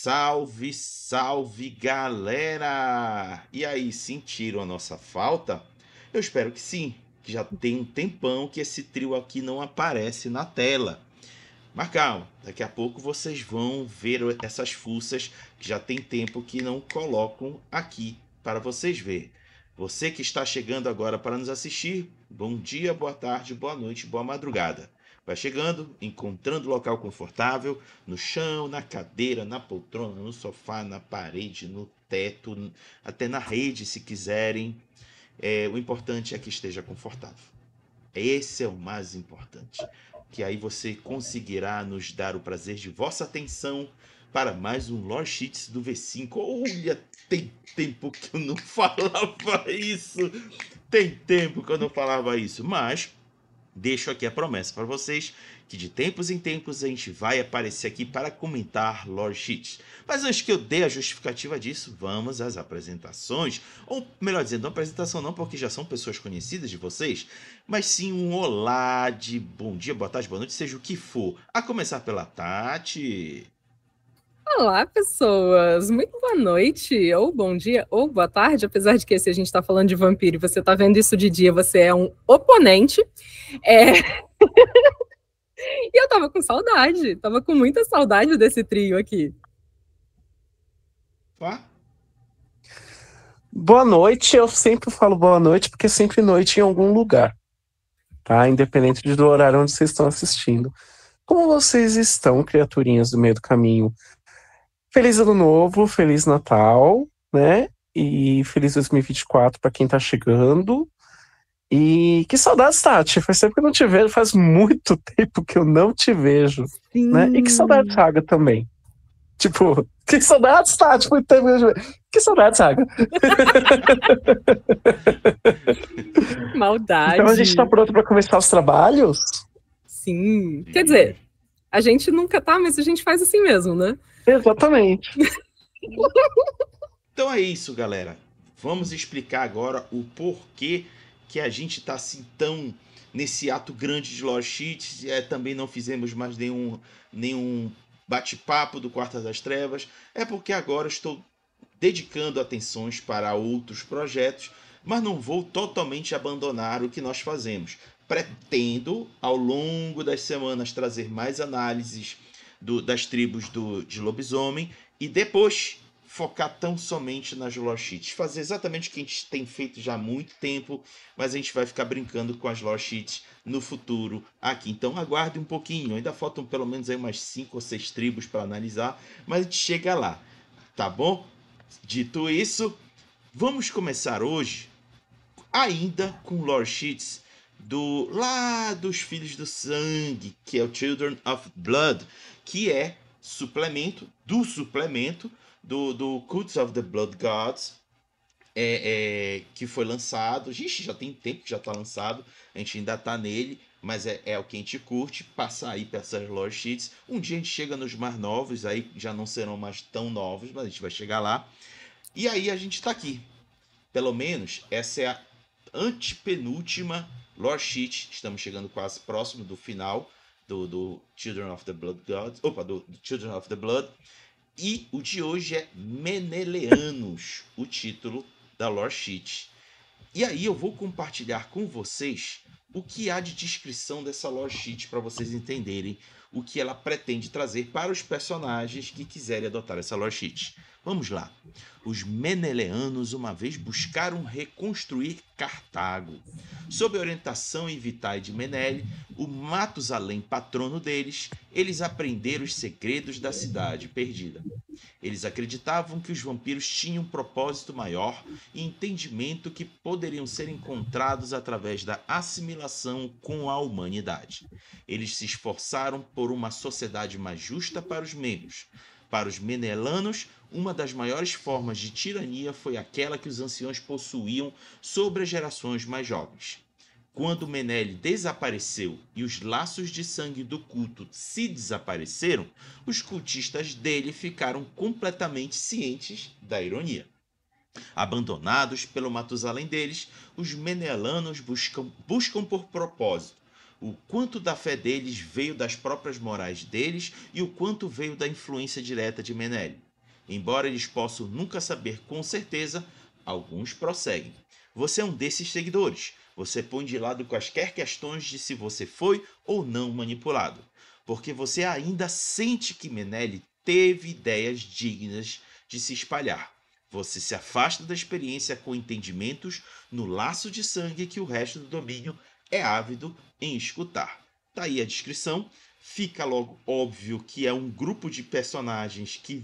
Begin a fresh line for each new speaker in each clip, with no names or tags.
Salve, salve, galera! E aí, sentiram a nossa falta? Eu espero que sim, que já tem um tempão que esse trio aqui não aparece na tela. Mas calma, daqui a pouco vocês vão ver essas fuças que já tem tempo que não colocam aqui para vocês ver. Você que está chegando agora para nos assistir, bom dia, boa tarde, boa noite, boa madrugada. Vai chegando, encontrando local confortável, no chão, na cadeira, na poltrona, no sofá, na parede, no teto, até na rede se quiserem. O importante é que esteja confortável. Esse é o mais importante, que aí você conseguirá nos dar o prazer de vossa atenção para mais um Lore Sheets do V5. Olha, tem tempo que eu não falava isso. Tem tempo que eu não falava isso, mas deixo aqui a promessa para vocês que de tempos em tempos a gente vai aparecer aqui para comentar Lore Sheets. Mas antes que eu dê a justificativa disso, vamos às apresentações. Ou melhor dizendo, não apresentação não, porque já são pessoas conhecidas de vocês, mas sim um olá de bom dia, boa tarde, boa noite, seja o que for. A começar pela Tati.
Olá, pessoas! Muito boa noite, ou bom dia, ou boa tarde, apesar de que se a gente está falando de vampiro e você está vendo isso de dia, você é um oponente. E eu tava com saudade, tava com muita saudade desse trio aqui.
Vá.
Boa noite, eu sempre falo boa noite porque é sempre noite em algum lugar, tá? Independente do horário onde vocês estão assistindo. Como vocês estão, criaturinhas do meio do caminho? Feliz Ano Novo, Feliz Natal, né? E Feliz 2024 para quem tá chegando. E que saudades, Tati. Faz tempo que eu não te vejo, faz muito tempo que eu não te vejo,
Sim.
né? E que saudades, Saga, também. Tipo, que saudades, Tati, muito tempo que eu não te vejo. Que saudades, Saga.
Maldade.
Então a gente tá pronto para começar os trabalhos?
Sim. Quer dizer, a gente nunca tá, mas a gente faz assim mesmo, né?
Exatamente.
Então é isso, galera. Vamos explicar agora o porquê que a gente está assim tão nesse ato grande de Lore Sheets. Também não fizemos mais nenhum bate-papo do Quarta das Trevas. É porque agora estou dedicando atenções para outros projetos, mas não vou totalmente abandonar o que nós fazemos. Pretendo, ao longo das semanas, trazer mais análises das tribos de lobisomem e depois focar tão somente nas Lore Sheets. Fazer exatamente o que a gente tem feito já há muito tempo, mas a gente vai ficar brincando com as Lore Sheets no futuro aqui. Então aguarde um pouquinho, ainda faltam pelo menos aí umas 5 ou 6 tribos para analisar, mas a gente chega lá, tá bom? Dito isso, vamos começar hoje ainda com Lore Sheets dos Filhos do Sangue, que é o Children of Blood, que é suplemento do Cults of the Blood Gods, que foi lançado. Já tem tempo que já está lançado, a gente ainda está nele, mas é o que a gente curte, passar aí para essas Lore Sheets. Um dia a gente chega nos mais novos, aí já não serão mais tão novos, mas a gente vai chegar lá. E aí a gente está aqui. Pelo menos essa é a antepenúltima Lore Sheet. Estamos chegando quase próximo do final do Children of the Blood Gods. Do Children of the Blood. E o de hoje é Meneleanos, o título da Lore Sheet. E aí eu vou compartilhar com vocês o que há de descrição dessa Lore Sheet para vocês entenderem o que ela pretende trazer para os personagens que quiserem adotar essa Lore Sheet. Vamos lá. Os Meneleanos uma vez buscaram reconstruir Cartago. Sob a orientação e vitae de Menele, o Matusalém patrono deles, eles aprenderam os segredos da cidade perdida. Eles acreditavam que os vampiros tinham um propósito maior e entendimento que poderiam ser encontrados através da assimilação com a humanidade. Eles se esforçaram por uma sociedade mais justa para os membros. Para os Menelanos, uma das maiores formas de tirania foi aquela que os anciãos possuíam sobre as gerações mais jovens. Quando Menele desapareceu e os laços de sangue do culto se desapareceram, os cultistas dele ficaram completamente cientes da ironia. Abandonados pelo Matusalém deles, os Menelanos buscam por propósito o quanto da fé deles veio das próprias morais deles e o quanto veio da influência direta de Menele. Embora eles possam nunca saber com certeza, alguns prosseguem. Você é um desses seguidores. Você põe de lado quaisquer questões de se você foi ou não manipulado, porque você ainda sente que Menelik teve ideias dignas de se espalhar. Você se afasta da experiência com entendimentos no laço de sangue que o resto do domínio é ávido em escutar. Tá aí a descrição. Fica logo óbvio que é um grupo de personagens que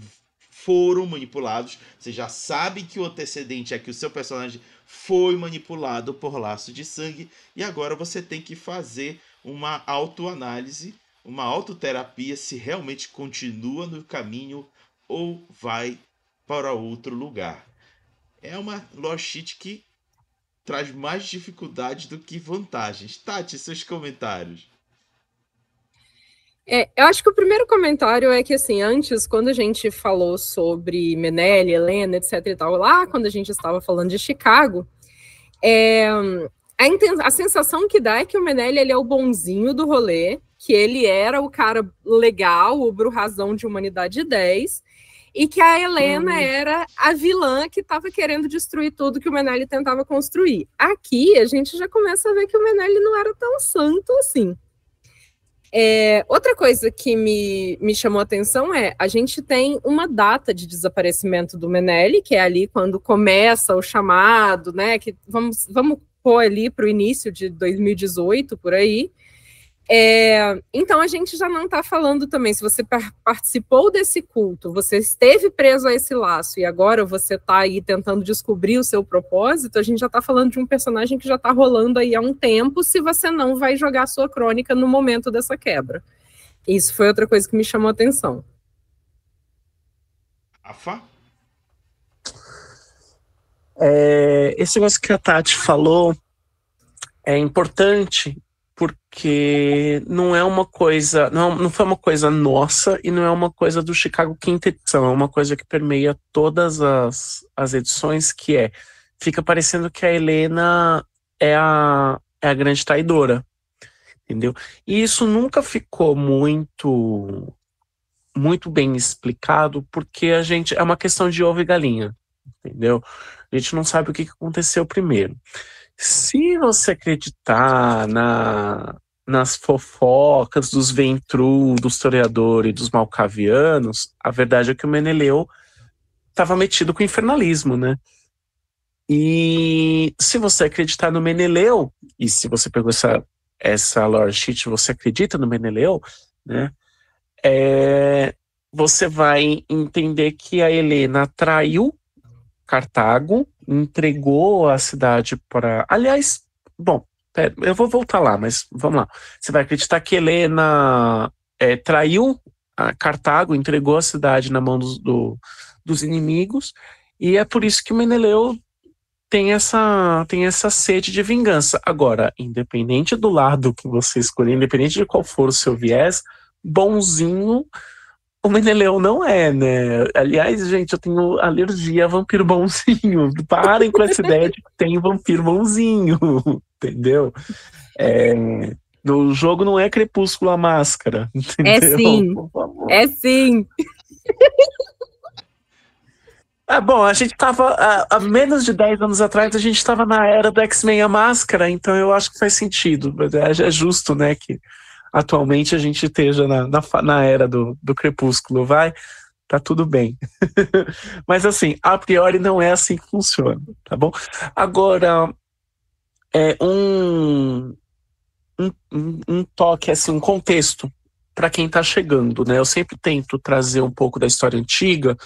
foram manipulados. Você já sabe que o antecedente é que o seu personagem foi manipulado por laço de sangue e agora você tem que fazer uma autoanálise, uma autoterapia se realmente continua no caminho ou vai para outro lugar. É uma lore sheet que traz mais dificuldades do que vantagens. Tati, seus comentários.
Eu acho que o primeiro comentário é que, assim, antes, quando a gente falou sobre Menelik, Helena, etc e tal, lá quando a gente estava falando de Chicago, a sensação que dá é que o Menelik, ele é o bonzinho do rolê, que ele era o cara legal, o Bruhazão de Humanidade 10, e que a Helena era a vilã que estava querendo destruir tudo que o Menelik tentava construir. Aqui, a gente já começa a ver que o Menelik não era tão santo assim. Outra coisa que me chamou a atenção a gente tem uma data de desaparecimento do Menelik, que é ali quando começa o chamado, né, que vamos pôr ali para o início de 2018, por aí. Então a gente já não está falando também, se você participou desse culto, você esteve preso a esse laço e agora você está aí tentando descobrir o seu propósito, a gente já está falando de um personagem que já está rolando aí há um tempo, se você não vai jogar a sua crônica no momento dessa quebra. Isso foi outra coisa que me chamou a atenção.
Rafa?
Esse negócio que a Tati falou é importante, porque não é uma coisa, não foi uma coisa nossa e não é uma coisa do Chicago Quinta edição, é uma coisa que permeia todas as edições, que fica parecendo que a Helena é a grande traidora, entendeu? E isso nunca ficou muito bem explicado, porque é uma questão de ovo e galinha, entendeu? A gente não sabe o que aconteceu primeiro. Se você acreditar nas fofocas dos Ventru, do historiador e dos malcavianos, a verdade é que o Meneleu estava metido com o infernalismo, né? E se você acreditar no Meneleu, e se você pegou essa lore sheet, você acredita no Meneleu, né? Você vai entender que a Helena traiu Cartago, entregou a cidade para... Aliás, bom, eu vou voltar lá, mas vamos lá. Você vai acreditar que Helena traiu a Cartago, entregou a cidade na mão dos inimigos, e é por isso que o Meneleu tem essa sede de vingança. Agora, independente do lado que você escolher, independente de qual for o seu viés, bonzinho o Meneleu não é, né? Aliás, gente, eu tenho alergia a vampiro bonzinho. Parem com essa ideia de que tem vampiro bonzinho, entendeu? No jogo não é Crepúsculo a Máscara, entendeu?
É sim, é sim.
Bom, a gente tava, há menos de 10 anos atrás, a gente estava na era do X-Men a Máscara, então eu acho que faz sentido. É justo, né, que atualmente a gente esteja na era do Crepúsculo, tá tudo bem. Mas assim, a priori não é assim que funciona, tá bom? Agora, um toque, assim, um contexto para quem tá chegando, né? Eu sempre tento trazer um pouco da história antiga,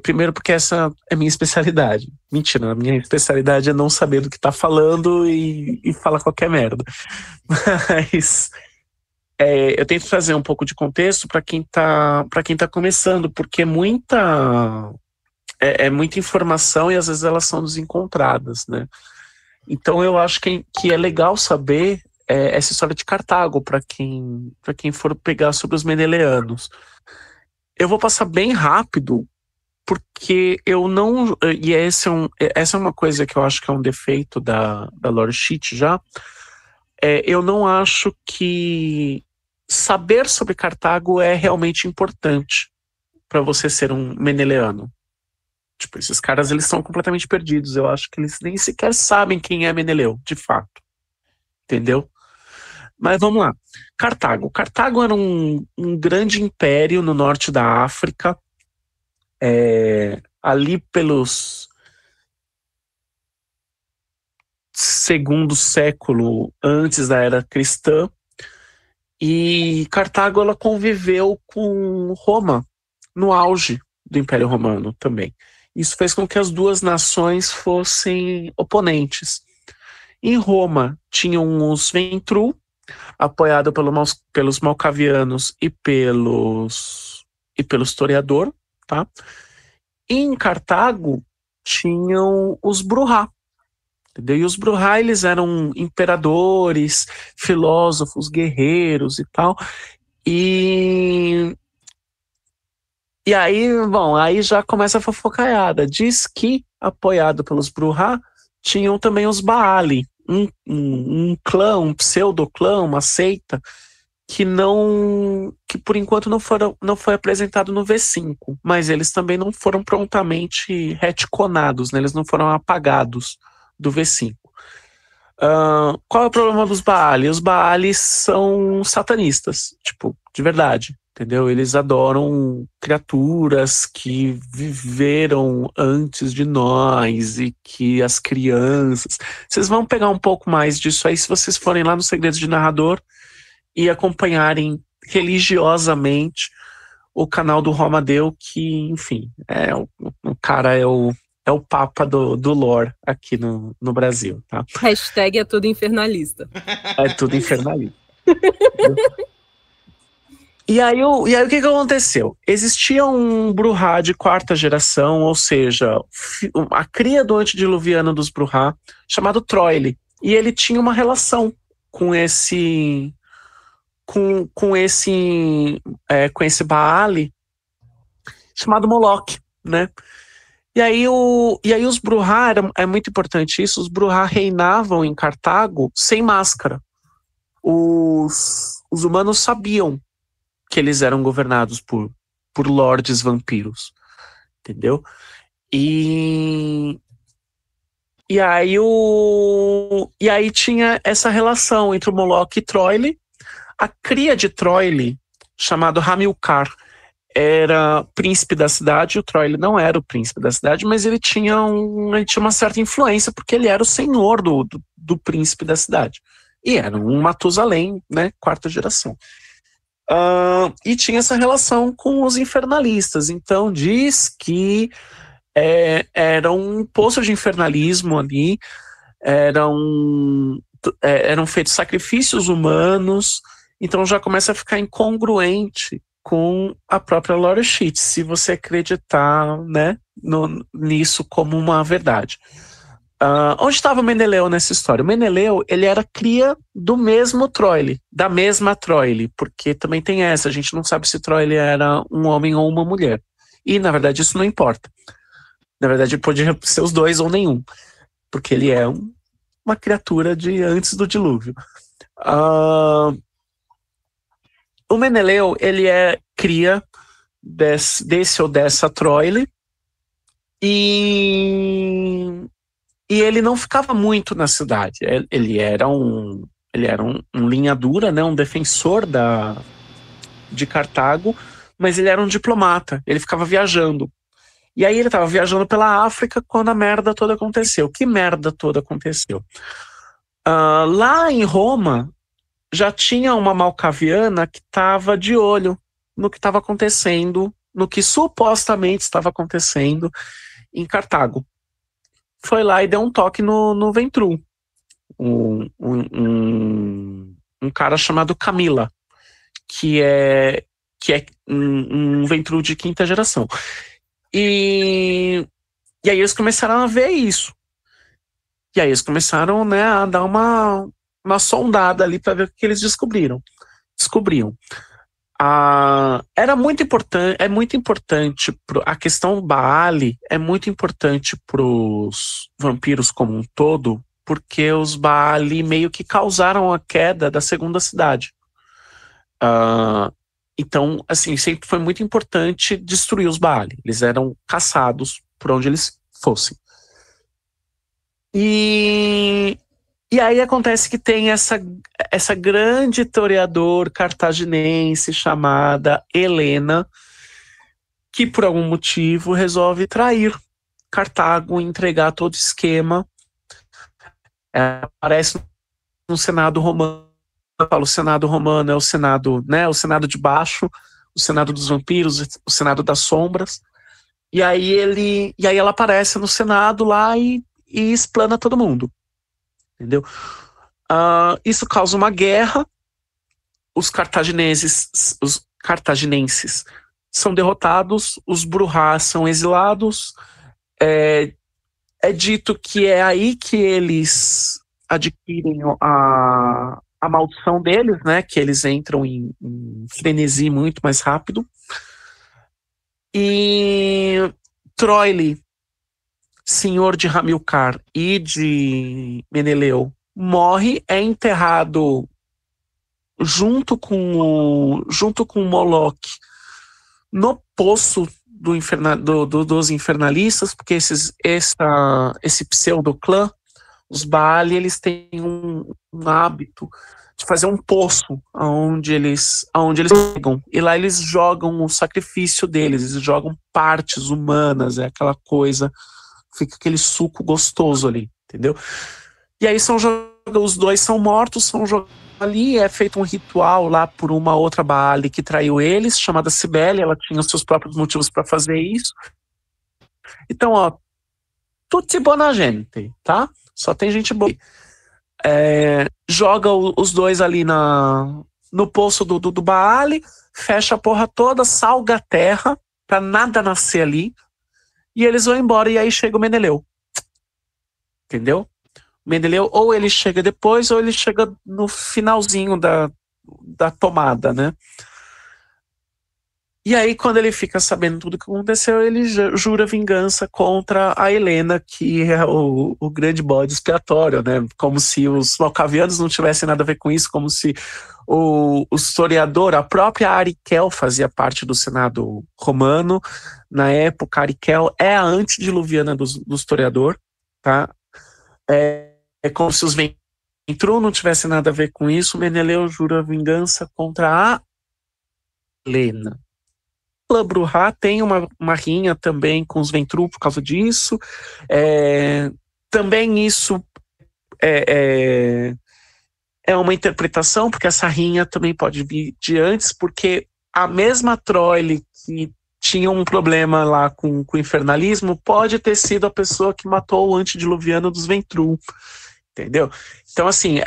primeiro porque essa é minha especialidade. Mentira, a minha especialidade é não saber do que tá falando e falar qualquer merda. Mas eu tento trazer um pouco de contexto para quem tá começando, porque é muita informação e às vezes elas são desencontradas, né? Então eu acho que é legal saber essa história de Cartago para quem for pegar sobre os meneleanos. Eu vou passar bem rápido, porque eu não... E essa é uma coisa que eu acho que é um defeito da lore sheet já. Eu não acho que saber sobre Cartago é realmente importante, para você ser um meneleano? Tipo, esses caras, eles são completamente perdidos. Eu acho que eles nem sequer sabem quem é Meneleu, de fato. Entendeu? Mas vamos lá. Cartago. Cartago era um grande império no norte da África, ali pelos segundo século antes da era cristã. E Cartago, ela conviveu com Roma no auge do Império Romano também. Isso fez com que as duas nações fossem oponentes. Em Roma tinham os Ventru, apoiado pelos Malcavianos e pelos Toreador, tá? E em Cartago tinham os Brujá, entendeu? E os Brujá, eles eram imperadores, filósofos, guerreiros e tal. E aí, bom, aí já começa a fofocaiada. Diz que, apoiado pelos Brujá, tinham também os Baali, um clã, um pseudo-clã, uma seita, que por enquanto não foi apresentado no V5, mas eles também não foram prontamente retconados, né? Eles não foram apagados do V5. Qual é o problema dos Baali? Os Baali são satanistas, tipo, de verdade, entendeu? Eles adoram criaturas que viveram antes de nós e que as crianças... Vocês vão pegar um pouco mais disso aí se vocês forem lá no Segredos de Narrador e acompanharem religiosamente o canal do Romadeu, que, enfim, o cara é o papa do lore aqui no Brasil, tá?
Hashtag é tudo infernalista.
É tudo infernalista. E aí o que aconteceu? Existia um Brujá de quarta geração, ou seja, a cria do antediluviano dos Brujá, chamado Troile. E ele tinha uma relação com esse Baali chamado Moloch, né? E aí os Brujá, é muito importante isso, os Brujá reinavam em Cartago sem máscara. Os humanos sabiam que eles eram governados por lordes vampiros, entendeu? E aí tinha essa relação entre o Moloch e Troile. A cria de Troile, chamado Hamilcar, era príncipe da cidade. O Troile não era o príncipe da cidade, mas ele tinha uma certa influência, porque ele era o senhor do príncipe da cidade. E era um Matusalém, né, quarta geração. E tinha essa relação com os infernalistas. Então diz que era um poço de infernalismo ali, eram feitos sacrifícios humanos. Então já começa a ficar incongruente com a própria Lore Sheets, se você acreditar, né, nisso como uma verdade. Onde estava o Meneleu nessa história? O Meneleu, ele era cria do mesmo Troile, da mesma Troile, porque também tem essa, a gente não sabe se Troile era um homem ou uma mulher. E, na verdade, isso não importa. Na verdade, podia ser os dois ou nenhum, porque ele é uma criatura de antes do dilúvio. O Meneleu, ele é cria desse ou dessa Troile, e ele não ficava muito na cidade. Ele era um linha dura, né, um defensor de Cartago, mas ele era um diplomata, ele ficava viajando. E aí ele estava viajando pela África quando a merda toda aconteceu. Que merda toda aconteceu? Lá em Roma, já tinha uma malcaviana que estava de olho no que estava acontecendo, no que supostamente estava acontecendo em Cartago. Foi lá e deu um toque no Ventru. Um cara chamado Camila, que é um Ventru de quinta geração. E aí eles começaram a ver isso. E aí eles começaram, né, a dar uma sondada ali para ver o que eles descobriam. Era muito importante, a questão Baali é muito importante para os vampiros como um todo, porque os Baali meio que causaram a queda da segunda cidade. Então, assim, sempre foi muito importante destruir os Baali. Eles eram caçados por onde eles fossem. E aí acontece que tem essa grande historiadora cartaginense chamada Helena, que por algum motivo resolve trair Cartago e entregar todo o esquema. Aparece no Senado romano. Eu falo, o Senado romano é o Senado, né? O Senado de baixo, o Senado dos vampiros, o Senado das sombras. E aí ela aparece no Senado lá e explana todo mundo. Entendeu? Isso causa uma guerra. Os cartaginenses são derrotados, os Brujah são exilados. É dito que é aí que eles adquirem a maldição deles, né? Que eles entram em frenesi muito mais rápido. E Troile, senhor de Hamilcar e de Meneleu, morre, é enterrado junto com Moloch no poço dos infernalistas, porque esse pseudo-clã, os Baali, eles têm um hábito de fazer um poço aonde eles pegam, e lá eles jogam o sacrifício deles, eles jogam partes humanas, é aquela coisa, fica aquele suco gostoso ali, entendeu? E aí os dois são mortos, são jogados ali, é feito um ritual lá por uma outra Baali que traiu eles, chamada Cibele, ela tinha os seus próprios motivos para fazer isso. Então, ó, tutti buona gente, tá? Só tem gente boa. Joga os dois ali no poço do Baali, fecha a porra toda, salga a terra pra nada nascer ali, e eles vão embora, e aí chega o Meneleu. Entendeu? Meneleu, ou ele chega depois, ou ele chega no finalzinho da tomada, né? E aí, quando ele fica sabendo tudo o que aconteceu, ele jura vingança contra a Helena, que é o grande bode expiatório, né? Como se os Malkavianos não tivessem nada a ver com isso, como se o historiador, a própria Arikel fazia parte do Senado romano. Na época, Arikel é a antediluviana do historiador, tá? É como se os Ventru não tivessem nada a ver com isso. Meneleu jura vingança contra a Helena. A Brujah tem uma rinha também com os Ventru por causa disso. Também isso é uma interpretação, porque essa rinha também pode vir de antes, porque a mesma Troile que tinha um problema lá com o infernalismo pode ter sido a pessoa que matou o antediluviano dos Ventru. Entendeu? Então, assim,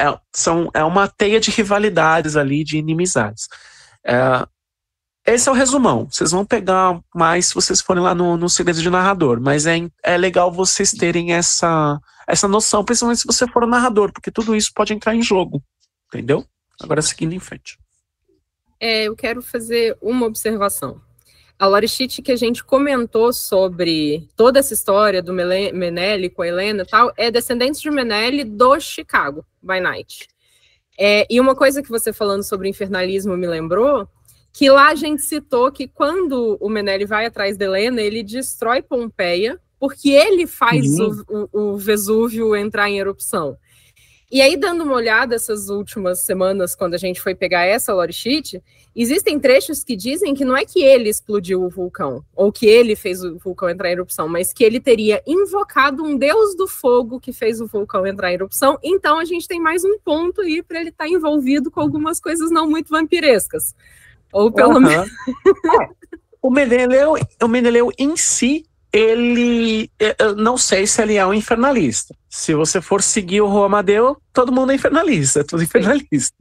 é uma teia de rivalidades ali, de inimizades. Esse é o resumão. Vocês vão pegar mais se vocês forem lá no Segredo de Narrador, mas é legal vocês terem essa noção, principalmente se você for o narrador, porque tudo isso pode entrar em jogo, entendeu? Agora, seguindo em frente.
Eu quero fazer uma observação. A Lorishit que a gente comentou sobre toda essa história do Menelli com a Helena e tal, é descendente de Menelli do Chicago by Night. E uma coisa que você falando sobre infernalismo me lembrou, que lá a gente citou que quando o Menelli vai atrás da Helena, ele destrói Pompeia, porque ele faz o Vesúvio entrar em erupção. E aí, dando uma olhada essas últimas semanas, quando a gente foi pegar essa Lorishit, existem trechos que dizem que não é que ele explodiu o vulcão, ou que ele fez o vulcão entrar em erupção, mas que ele teria invocado um deus do fogo que fez o vulcão entrar em erupção. Então, a gente tem mais um ponto aí para ele estar envolvido com algumas coisas não muito vampirescas. Ou pelo menos...
O Meneleu em si, eu não sei se ele é um infernalista. Se você for seguir o Amadeu, todo mundo é infernalista, é tudo infernalista.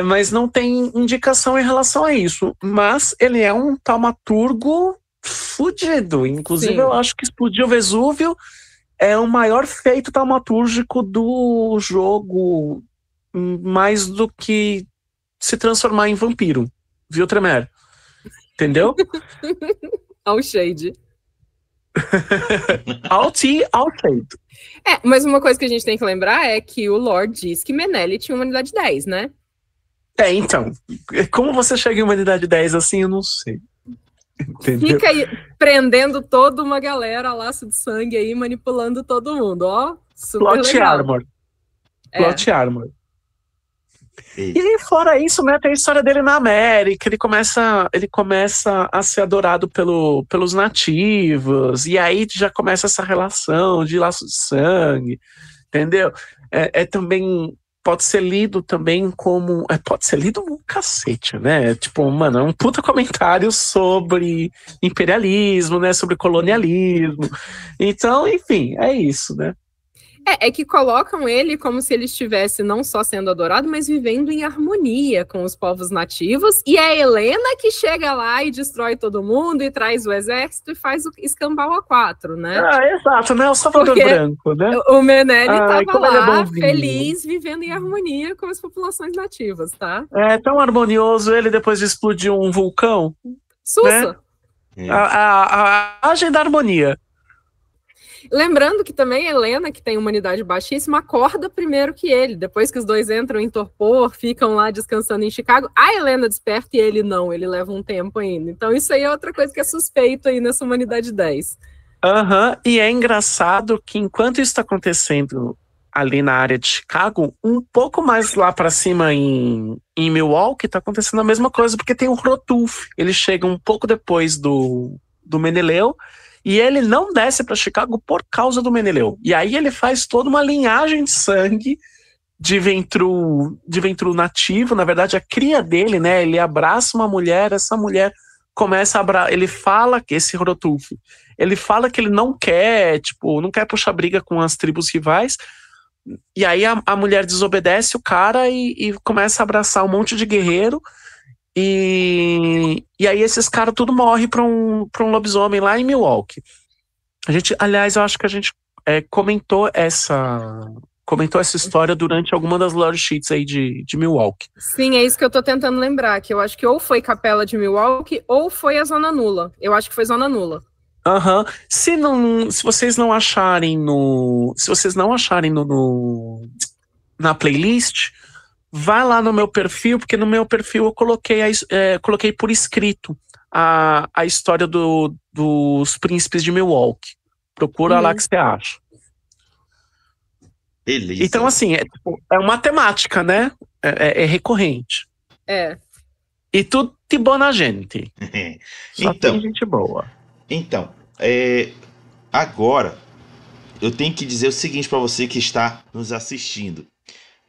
Mas não tem indicação em relação a isso. Mas ele é um taumaturgo fudido. Inclusive, Sim. Eu acho que explodir o Vesúvio é o maior feito taumatúrgico do jogo, mais do que se transformar em vampiro. Viu, Tremere? Entendeu?
Ao shade.
Ao shade.
Mas uma coisa que a gente tem que lembrar é que o Lord diz que Menelli tinha uma unidade 10, né?
Então, como você chega em Humanidade 10 assim, eu não sei. Entendeu?
Fica aí prendendo toda uma galera a laço de sangue aí, manipulando todo mundo, ó. Super
Plot
legal.
Armor.
É.
Plot Armor.
Isso.
E fora isso, né, tem a história dele na América, ele começa a ser adorado pelos nativos, e aí já começa essa relação de laço de sangue, entendeu? Também, pode ser lido também como, pode ser lido um cacete, né? Tipo, mano, é um puta comentário sobre imperialismo, né, sobre colonialismo, então, enfim, é isso, né?
É que colocam ele como se ele estivesse não só sendo adorado, mas vivendo em harmonia com os povos nativos. E é a Helena que chega lá e destrói todo mundo e traz o exército e faz o escambau A4, né?
Exato, né? O Salvador
Porque
Branco, né?
o Meneghel estava
como ele é
lá,
bonzinho.
feliz, vivendo em harmonia com as populações nativas, tá?
É tão harmonioso ele depois de explodir um vulcão.
Sussa!
É.
A agenda da harmonia.
Lembrando que também a Helena, que tem humanidade baixíssima, acorda primeiro que ele. Depois que os dois entram em torpor, ficam lá descansando em Chicago, a Helena desperta e ele não, ele leva um tempo ainda. Então isso aí é outra coisa que é suspeito aí nessa humanidade 10.
E é engraçado que enquanto isso está acontecendo ali na área de Chicago, um pouco mais lá para cima em Milwaukee, tá acontecendo a mesma coisa, porque tem o Rotulf. Ele chega um pouco depois do Meneleu, e ele não desce para Chicago por causa do Meneleu. E aí ele faz toda uma linhagem de sangue de Ventru nativo, na verdade a cria dele, né? Ele abraça uma mulher, essa mulher começa ele fala que esse Rotulf, ele fala que ele não quer puxar briga com as tribos rivais, e aí a mulher desobedece o cara e começa a abraçar um monte de guerreiro, e aí esses caras tudo morre pra um lobisomem lá em Milwaukee. Aliás, eu acho que a gente comentou essa história durante alguma das lore sheets aí de Milwaukee.
Sim, é isso que eu tô tentando lembrar, que eu acho que ou foi Capela de Milwaukee ou foi a Zona Nula. Eu acho que foi Zona Nula.
Se vocês não acharem na playlist, vai lá no meu perfil, porque no meu perfil eu coloquei por escrito a história dos príncipes de Milwaukee. Procura lá que você acha.
Beleza.
Então, assim, é uma temática, né? É recorrente. E tudo de boa gente. Só tem gente boa.
Então, agora eu tenho que dizer o seguinte para você que está nos assistindo.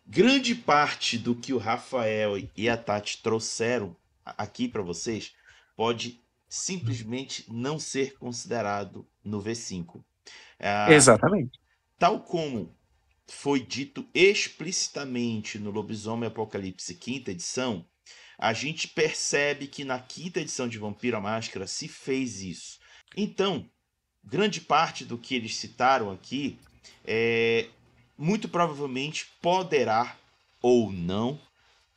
Grande parte do que o Rafael e a Tati trouxeram aqui para vocês pode simplesmente não ser considerado no V5.
Exatamente.
Tal como foi dito explicitamente no Lobisomem Apocalipse 5ª edição, a gente percebe que na 5ª edição de Vampiro à Máscara se fez isso. Então, grande parte do que eles citaram aqui muito provavelmente poderá ou não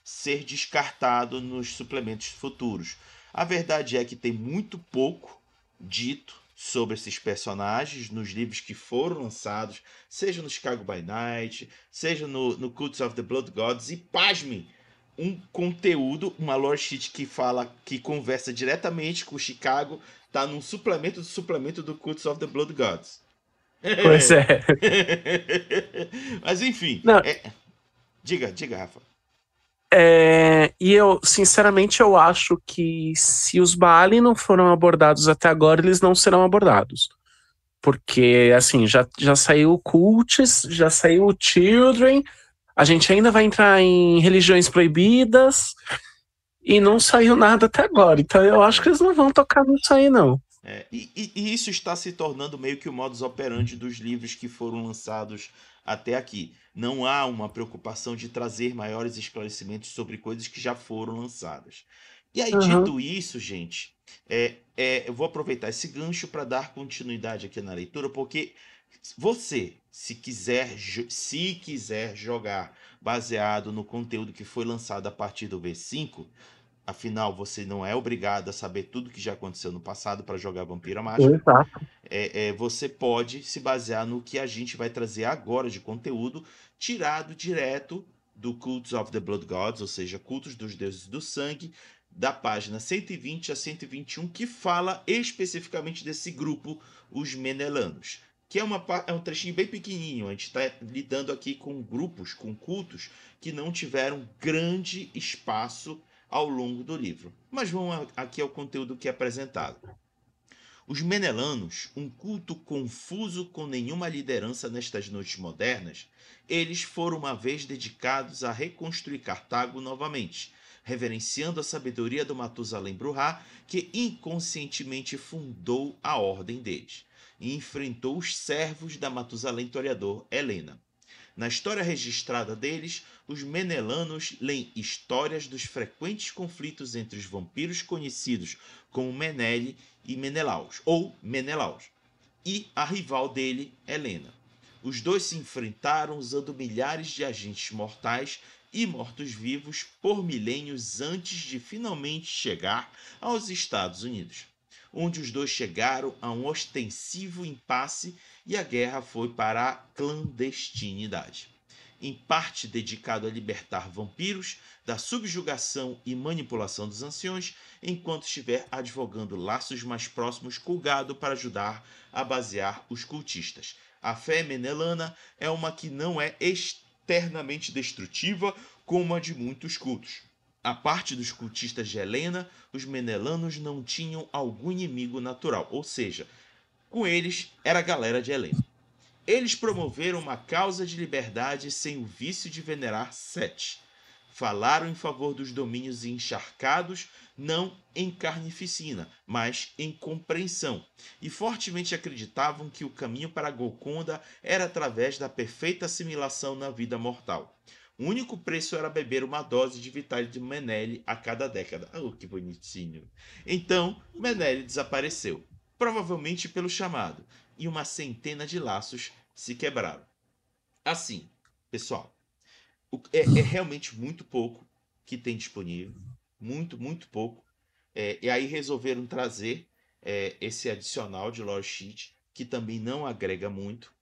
ser descartado nos suplementos futuros. A verdade é que tem muito pouco dito sobre esses personagens nos livros que foram lançados, seja no Chicago by Night, seja no Cults of the Blood Gods, e pasmem, um conteúdo, uma lore sheet que conversa diretamente com o Chicago, tá num suplemento do Cults of the Blood Gods.
Pois é.
Mas enfim. Diga, Rafa.
E eu, sinceramente, eu acho que se os Baali não foram abordados até agora, eles não serão abordados. Porque, assim, já saiu o Cults, já saiu o Children, a gente ainda vai entrar em religiões proibidas, e não saiu nada até agora. Então eu acho que eles não vão tocar nisso aí, não.
E isso está se tornando meio que o modus operandi dos livros que foram lançados até aqui. Não há uma preocupação de trazer maiores esclarecimentos sobre coisas que já foram lançadas. E aí, dito isso, gente, eu vou aproveitar esse gancho para dar continuidade aqui na leitura, porque você, se quiser jogar baseado no conteúdo que foi lançado a partir do V5, afinal, você não é obrigado a saber tudo que já aconteceu no passado para jogar Vampiro à Máscara.
Exato.
Você pode se basear no que a gente vai trazer agora de conteúdo, tirado direto do Cults of the Blood Gods, ou seja, Cultos dos Deuses do Sangue, da página 120 a 121, que fala especificamente desse grupo, os Menelanos, que é um trechinho bem pequenininho. A gente está lidando aqui com grupos, com cultos, que não tiveram grande espaço ao longo do livro. Mas vamos aqui ao conteúdo que é apresentado. Os Menelanos, um culto confuso com nenhuma liderança nestas noites modernas, eles foram uma vez dedicados a reconstruir Cartago novamente, reverenciando a sabedoria do Matusalém Brujá, que inconscientemente fundou a ordem deles, e enfrentou os servos da Matusalém Toreador Helena. Na história registrada deles, os Menelanos leem histórias dos frequentes conflitos entre os vampiros conhecidos como Menele e Menelaus, ou Menelaus, e a rival dele, Helena. Os dois se enfrentaram usando milhares de agentes mortais e mortos-vivos por milênios antes de finalmente chegar aos Estados Unidos, onde os dois chegaram a um ostensivo impasse e a guerra foi para a clandestinidade. Em parte dedicado a libertar vampiros da subjugação e manipulação dos anciões, enquanto estiver advogando laços mais próximos com o gado para ajudar a basear os cultistas. A fé menelana é uma que não é externamente destrutiva como a de muitos cultos. A parte dos cultistas de Helena, os Menelanos não tinham algum inimigo natural, ou seja, com eles era a galera de Helena. Eles promoveram uma causa de liberdade sem o vício de venerar Sete. Falaram em favor dos domínios encharcados, não em carnificina, mas em compreensão, e fortemente acreditavam que o caminho para Golconda era através da perfeita assimilação na vida mortal. O único preço era beber uma dose de Vitale de Menele a cada década. Oh, que bonitinho! Então, Menele desapareceu, provavelmente pelo chamado, e uma centena de laços se quebraram. Assim, pessoal, é realmente muito pouco que tem disponível. Muito pouco. E aí resolveram trazer esse adicional de lore sheet, que também não agrega muito.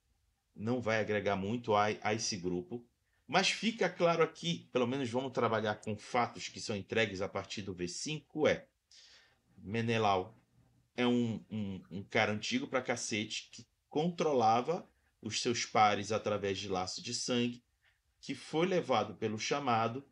Não vai agregar muito a esse grupo. Mas fica claro aqui, pelo menos vamos trabalhar com fatos que são entregues a partir do V5, Menelau é um cara antigo pra cacete, que controlava os seus pares através de laço de sangue, que foi levado pelo chamado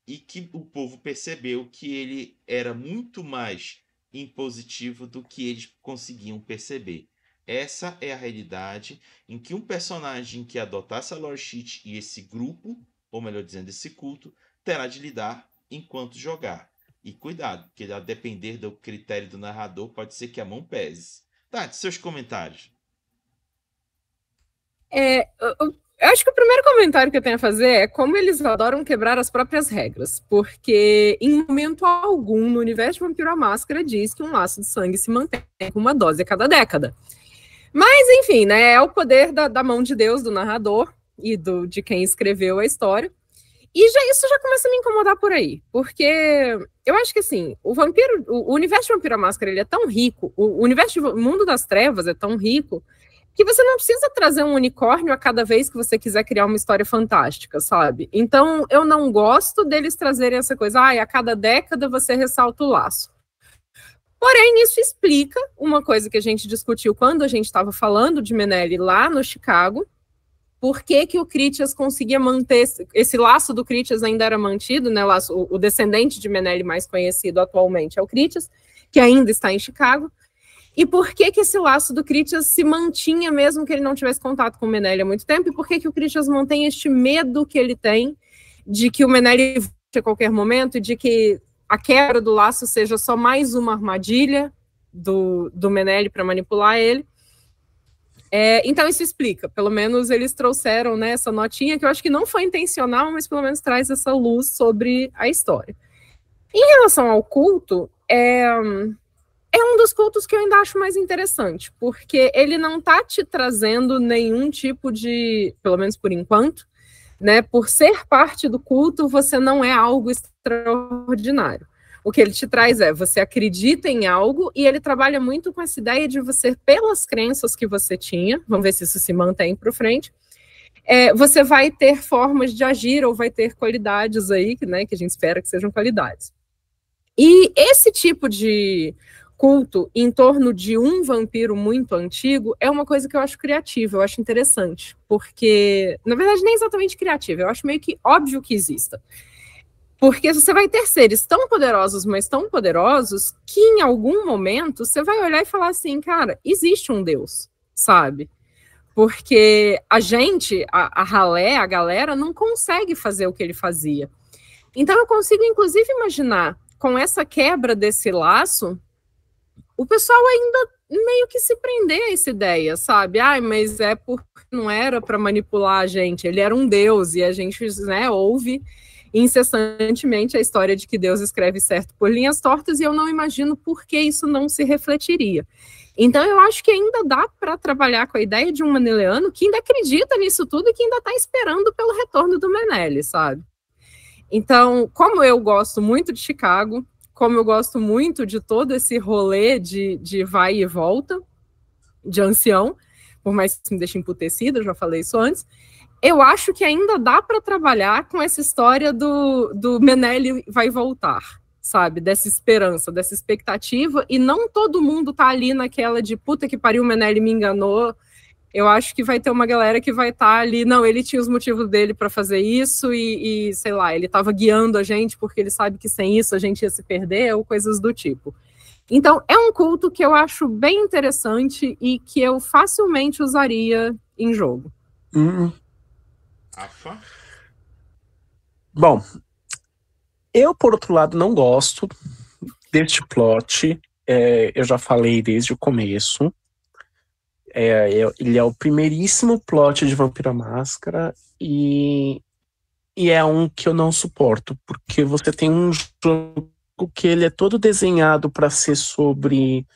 e que o povo percebeu que ele era muito mais impositivo do que eles conseguiam perceber. Essa é a realidade em que um personagem que adotasse a lore sheet e esse grupo, ou melhor dizendo, esse culto, terá de lidar enquanto jogar. E cuidado, porque a depender do critério do narrador, pode ser que a mão pese. Tati, seus comentários.
Eu acho que o primeiro comentário que eu tenho a fazer é como eles adoram quebrar as próprias regras, porque em momento algum no universo de Vampiro à Máscara diz que um laço de sangue se mantém com uma dose a cada década. Mas, enfim, né, é o poder da mão de Deus, do narrador e de quem escreveu a história. E isso já começa a me incomodar por aí, porque eu acho que, assim, o universo de Vampiro à Máscara, ele é tão rico, o universo do Mundo das Trevas é tão rico, que você não precisa trazer um unicórnio a cada vez que você quiser criar uma história fantástica, sabe? Então, eu não gosto deles trazerem essa coisa, a cada década você ressalta o laço. Porém, isso explica uma coisa que a gente discutiu quando a gente estava falando de Menele lá no Chicago, por que o Critias conseguia manter, esse laço do Critias ainda era mantido, né, o descendente de Menele mais conhecido atualmente é o Critias, que ainda está em Chicago. E por que esse laço do Critias se mantinha mesmo que ele não tivesse contato com o Menele há muito tempo? E por que o Critias mantém este medo que ele tem de que o Menele volte a qualquer momento e de que a quebra do laço seja só mais uma armadilha do Menele para manipular ele? Então isso explica. Pelo menos eles trouxeram, né, essa notinha que eu acho que não foi intencional, mas pelo menos traz essa luz sobre a história. Em relação ao culto, é um dos cultos que eu ainda acho mais interessante, porque ele não está te trazendo nenhum tipo de, pelo menos por enquanto, né, por ser parte do culto, você não é algo extraordinário. O que ele te traz você acredita em algo, e ele trabalha muito com essa ideia de você, pelas crenças que você tinha, vamos ver se isso se mantém para frente, você vai ter formas de agir ou vai ter qualidades aí, né, que a gente espera que sejam qualidades. E esse tipo de culto em torno de um vampiro muito antigo é uma coisa que eu acho criativa, eu acho interessante, porque, na verdade, nem exatamente criativa, eu acho meio que óbvio que exista. Porque você vai ter seres tão poderosos, mas tão poderosos, que em algum momento você vai olhar e falar assim, cara, existe um Deus, sabe? Porque a gente, a ralé, a galera, não consegue fazer o que ele fazia. Então eu consigo, inclusive, imaginar, com essa quebra desse laço, o pessoal ainda meio que se prender a essa ideia, sabe? Mas é porque não era para manipular a gente, ele era um Deus, e a gente, né, ouve incessantemente a história de que Deus escreve certo por linhas tortas, e eu não imagino por que isso não se refletiria. Então eu acho que ainda dá para trabalhar com a ideia de um maneleano que ainda acredita nisso tudo e que ainda está esperando pelo retorno do Menelik, sabe? Então, como eu gosto muito de Chicago, como eu gosto muito de todo esse rolê de vai e volta, de ancião, por mais que me deixe emputecida, eu já falei isso antes, eu acho que ainda dá para trabalhar com essa história do Menelik vai voltar, sabe? Dessa esperança, dessa expectativa, e não todo mundo tá ali naquela de puta que pariu, o Menelik me enganou. Eu acho que vai ter uma galera que vai estar ali, não, ele tinha os motivos dele para fazer isso e, sei lá, ele estava guiando a gente porque ele sabe que sem isso a gente ia se perder, ou coisas do tipo. Então, é um culto que eu acho bem interessante e que eu facilmente usaria em jogo.
Rafa?
Bom, eu, por outro lado, não gosto deste plot. Eu já falei desde o começo. Ele é o primeiríssimo plot de Vampiro à Máscara e é um que eu não suporto, porque você tem um jogo que ele é todo desenhado para ser sobre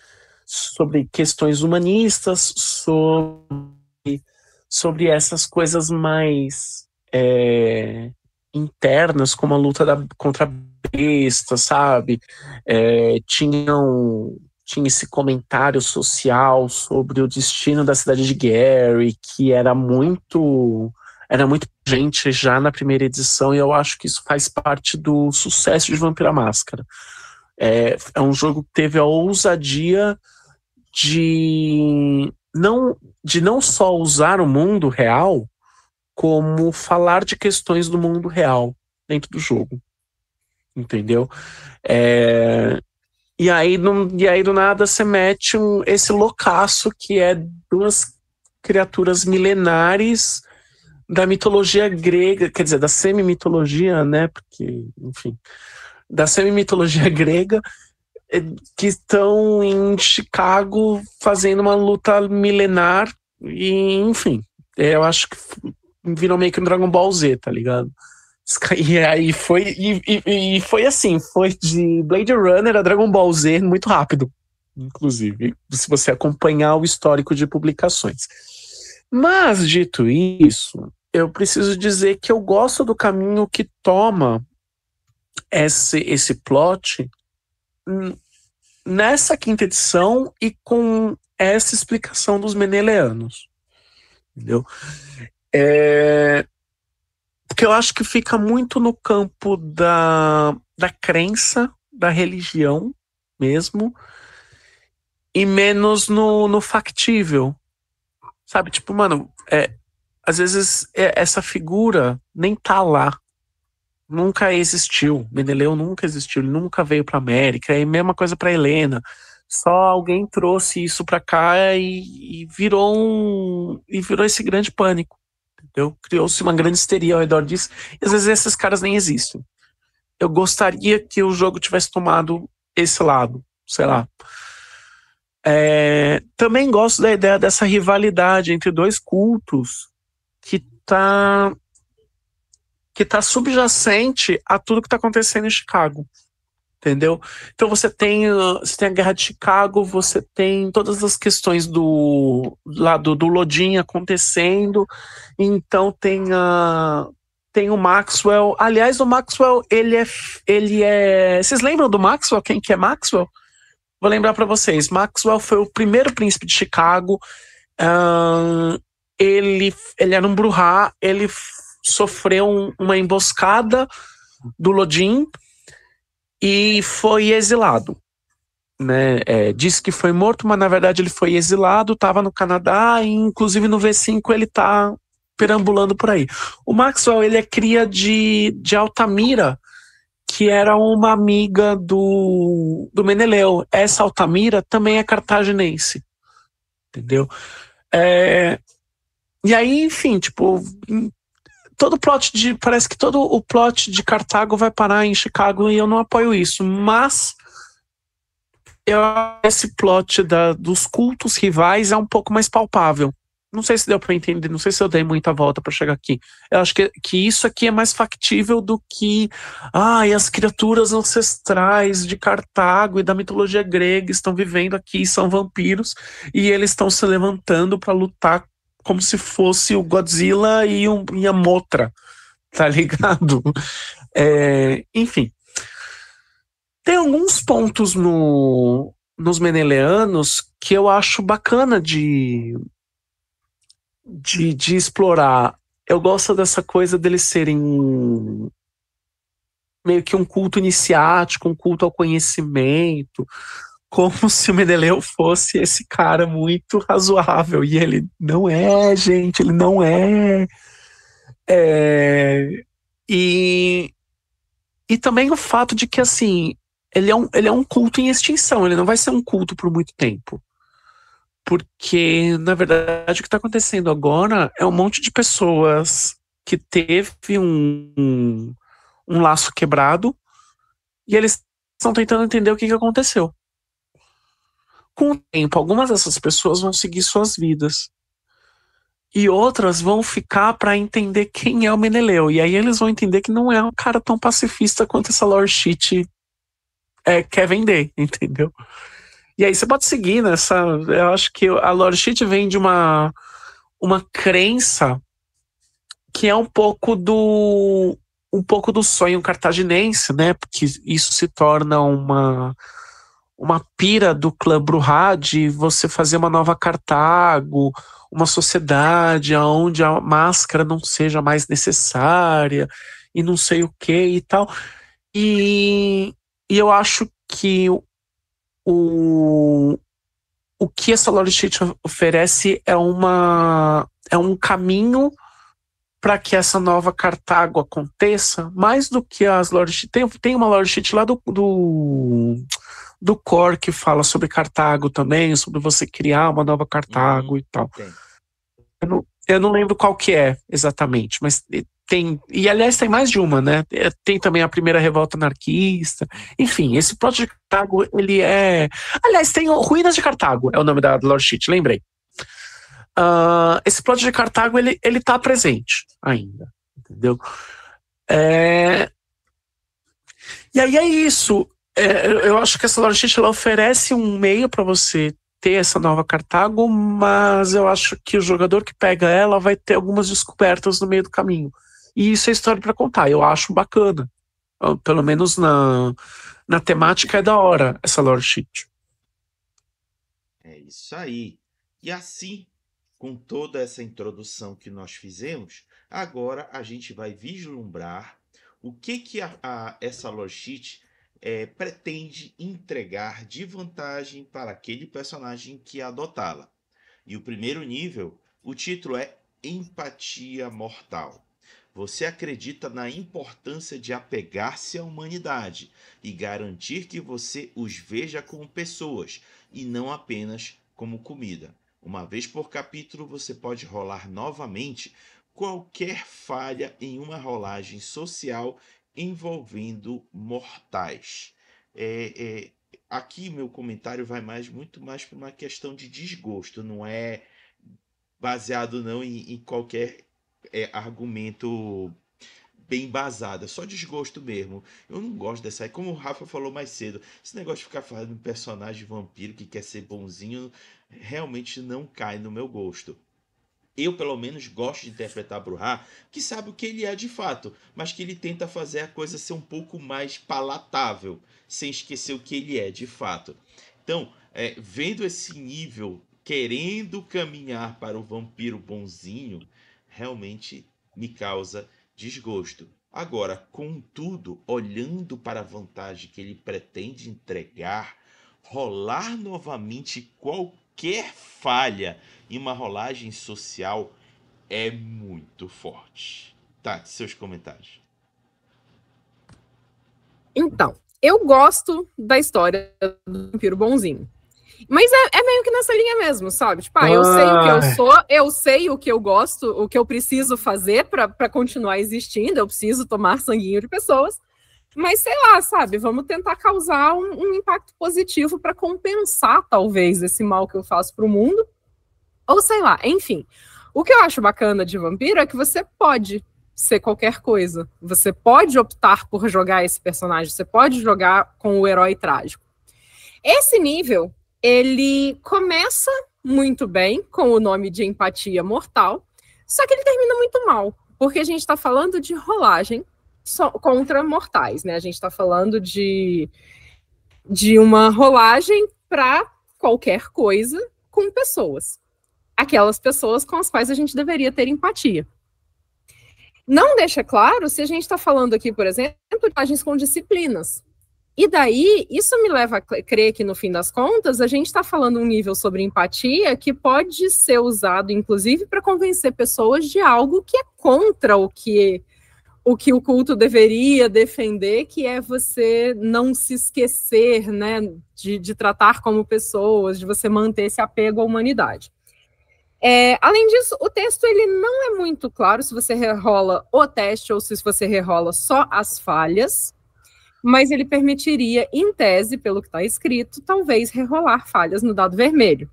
questões humanistas, sobre essas coisas mais internas, como a luta contra a besta, sabe? Tinha esse comentário social sobre o destino da cidade de Gary, que era muito gente já na primeira edição, e eu acho que isso faz parte do sucesso de Vampiro à Máscara. É um jogo que teve a ousadia de não só usar o mundo real, como falar de questões do mundo real dentro do jogo. Entendeu? E aí do nada você mete esse loucaço que é duas criaturas milenares da mitologia grega, quer dizer, da semi-mitologia, né? Porque, enfim, da semi-mitologia grega, que estão em Chicago fazendo uma luta milenar e, enfim, eu acho que virou meio que um Dragon Ball Z, tá ligado? E aí foi assim, foi de Blade Runner a Dragon Ball Z muito rápido, inclusive, se você acompanhar o histórico de publicações. Mas, dito isso, eu preciso dizer que eu gosto do caminho que toma esse plot nessa quinta edição e com essa explicação dos meneleanos. Entendeu? Porque eu acho que fica muito no campo da crença, da religião mesmo, e menos no factível. Sabe, tipo, mano, às vezes essa figura nem tá lá. Nunca existiu. Meneleu nunca existiu, ele nunca veio pra América. É a mesma coisa pra Helena. Só alguém trouxe isso pra cá e virou esse grande pânico. Entendeu? Criou-se uma grande histeria ao redor disso. E às vezes esses caras nem existem. Eu gostaria que o jogo tivesse tomado esse lado, sei lá. Também gosto da ideia dessa rivalidade entre dois cultos que tá subjacente a tudo que tá acontecendo em Chicago. Entendeu? Então você tem a Guerra de Chicago, você tem todas as questões do Lodin acontecendo, então tem o Maxwell. Aliás, o Maxwell, ele é... Vocês lembram do Maxwell? Quem que é Maxwell? Vou lembrar para vocês. Maxwell foi o primeiro príncipe de Chicago. ele era um Bruhá, ele sofreu uma emboscada do Lodin e foi exilado. Né? Diz que foi morto, mas na verdade ele foi exilado, estava no Canadá e inclusive no V5 ele está perambulando por aí. O Maxwell, ele é cria de Altamira, que era uma amiga do Meneleu. Essa Altamira também é cartaginense, entendeu? E aí, enfim, tipo, parece que todo o plot de Cartago vai parar em Chicago e eu não apoio isso, mas esse plot dos cultos rivais é um pouco mais palpável. Não sei se deu pra entender, não sei se eu dei muita volta pra chegar aqui. Eu acho que isso aqui é mais factível do que as criaturas ancestrais de Cartago e da mitologia grega estão vivendo aqui, são vampiros, e eles estão se levantando pra lutar como se fosse o Godzilla e a Mothra, tá ligado? Enfim. Tem alguns pontos nos Meneleanos que eu acho bacana de explorar. Eu gosto dessa coisa deles serem meio que um culto iniciático, um culto ao conhecimento, como se o Meneleu fosse esse cara muito razoável, e ele não é, gente, ele não é. E também o fato de que, assim, ele é um culto em extinção, ele não vai ser um culto por muito tempo. Porque, na verdade, o que está acontecendo agora é um monte de pessoas que teve um laço quebrado e eles estão tentando entender o que aconteceu. Com o tempo, algumas dessas pessoas vão seguir suas vidas e outras vão ficar para entender quem é o Meneleu. E aí eles vão entender que não é um cara tão pacifista quanto essa lore sheet quer vender, entendeu? E aí você pode seguir nessa. Eu acho que a lore sheet vem de uma crença que é um pouco do sonho cartaginense, né? Porque isso se torna uma pira do clã Bruhá de você fazer uma nova Cartago, uma sociedade onde a máscara não seja mais necessária e não sei o que e tal. E eu acho que o que essa lore sheet oferece é um caminho para que essa nova Cartago aconteça, mais do que as lore sheet. Tem uma lore sheet lá do Core que fala sobre Cartago também, sobre você criar uma nova Cartago e tal. Eu não lembro qual que é exatamente, mas tem, e aliás tem mais de uma, né? Tem também a primeira revolta anarquista. Enfim, esse plot de Cartago, ele é... Aliás, tem Ruínas de Cartago, é o nome da lore sheet, lembrei. Esse plot de Cartago, ele tá presente ainda, entendeu? E aí é isso. Eu acho que essa lore sheet, ela oferece um meio para você ter essa nova Cartago, mas eu acho que o jogador que pega ela vai ter algumas descobertas no meio do caminho. E isso é história para contar. Eu acho bacana. Pelo menos na temática é da hora essa lore sheet.
É isso aí. E assim, com toda essa introdução que nós fizemos, agora a gente vai vislumbrar o que essa lore sheet pretende entregar de vantagem para aquele personagem que adotá-la. E o primeiro nível, o título é Empatia Mortal. Você acredita na importância de apegar-se à humanidade e garantir que você os veja como pessoas e não apenas como comida. Uma vez por capítulo, você pode rolar novamente qualquer falha em uma rolagem social envolvendo mortais. Aqui meu comentário vai muito mais para uma questão de desgosto, não é baseado não em qualquer argumento bem embasado, é só desgosto mesmo. Eu não gosto dessa aí, como o Rafa falou mais cedo, esse negócio de ficar falando de um personagem vampiro que quer ser bonzinho realmente não cai no meu gosto. Eu, pelo menos, gosto de interpretar Bruhá, que sabe o que ele é de fato, mas que ele tenta fazer a coisa ser um pouco mais palatável, sem esquecer o que ele é de fato. Então, vendo esse nível querendo caminhar para o vampiro bonzinho, realmente me causa desgosto. Agora, contudo, olhando para a vantagem que ele pretende entregar, rolar novamente qualquer falha em uma rolagem social é muito forte. Tati, seus comentários.
Então, eu gosto da história do vampiro bonzinho. Mas é meio que nessa linha mesmo, sabe? Tipo, eu sei o que eu sou, eu sei o que eu gosto, o que eu preciso fazer pra continuar existindo, eu preciso tomar sanguinho de pessoas. Mas sei lá, sabe? Vamos tentar causar um impacto positivo para compensar, talvez, esse mal que eu faço pro mundo. Ou sei lá, enfim. O que eu acho bacana de vampiro é que você pode ser qualquer coisa. Você pode optar por jogar esse personagem, você pode jogar com o herói trágico. Esse nível, ele começa muito bem com o nome de Empatia Mortal, só que ele termina muito mal, porque a gente está falando de rolagem contra mortais, né? A gente está falando de uma rolagem para qualquer coisa com pessoas. Aquelas pessoas com as quais a gente deveria ter empatia. Não deixa claro se a gente está falando aqui, por exemplo, de rolagens com disciplinas. E daí, isso me leva a crer que, no fim das contas, a gente está falando um nível sobre empatia que pode ser usado, inclusive, para convencer pessoas de algo que é contra o que o culto deveria defender, que é você não se esquecer, né, de tratar como pessoas, de você manter esse apego à humanidade. Além disso, o texto ele não é muito claro se você rerola o teste ou se você rerola só as falhas, mas ele permitiria, em tese, pelo que está escrito, talvez rerolar falhas no dado vermelho,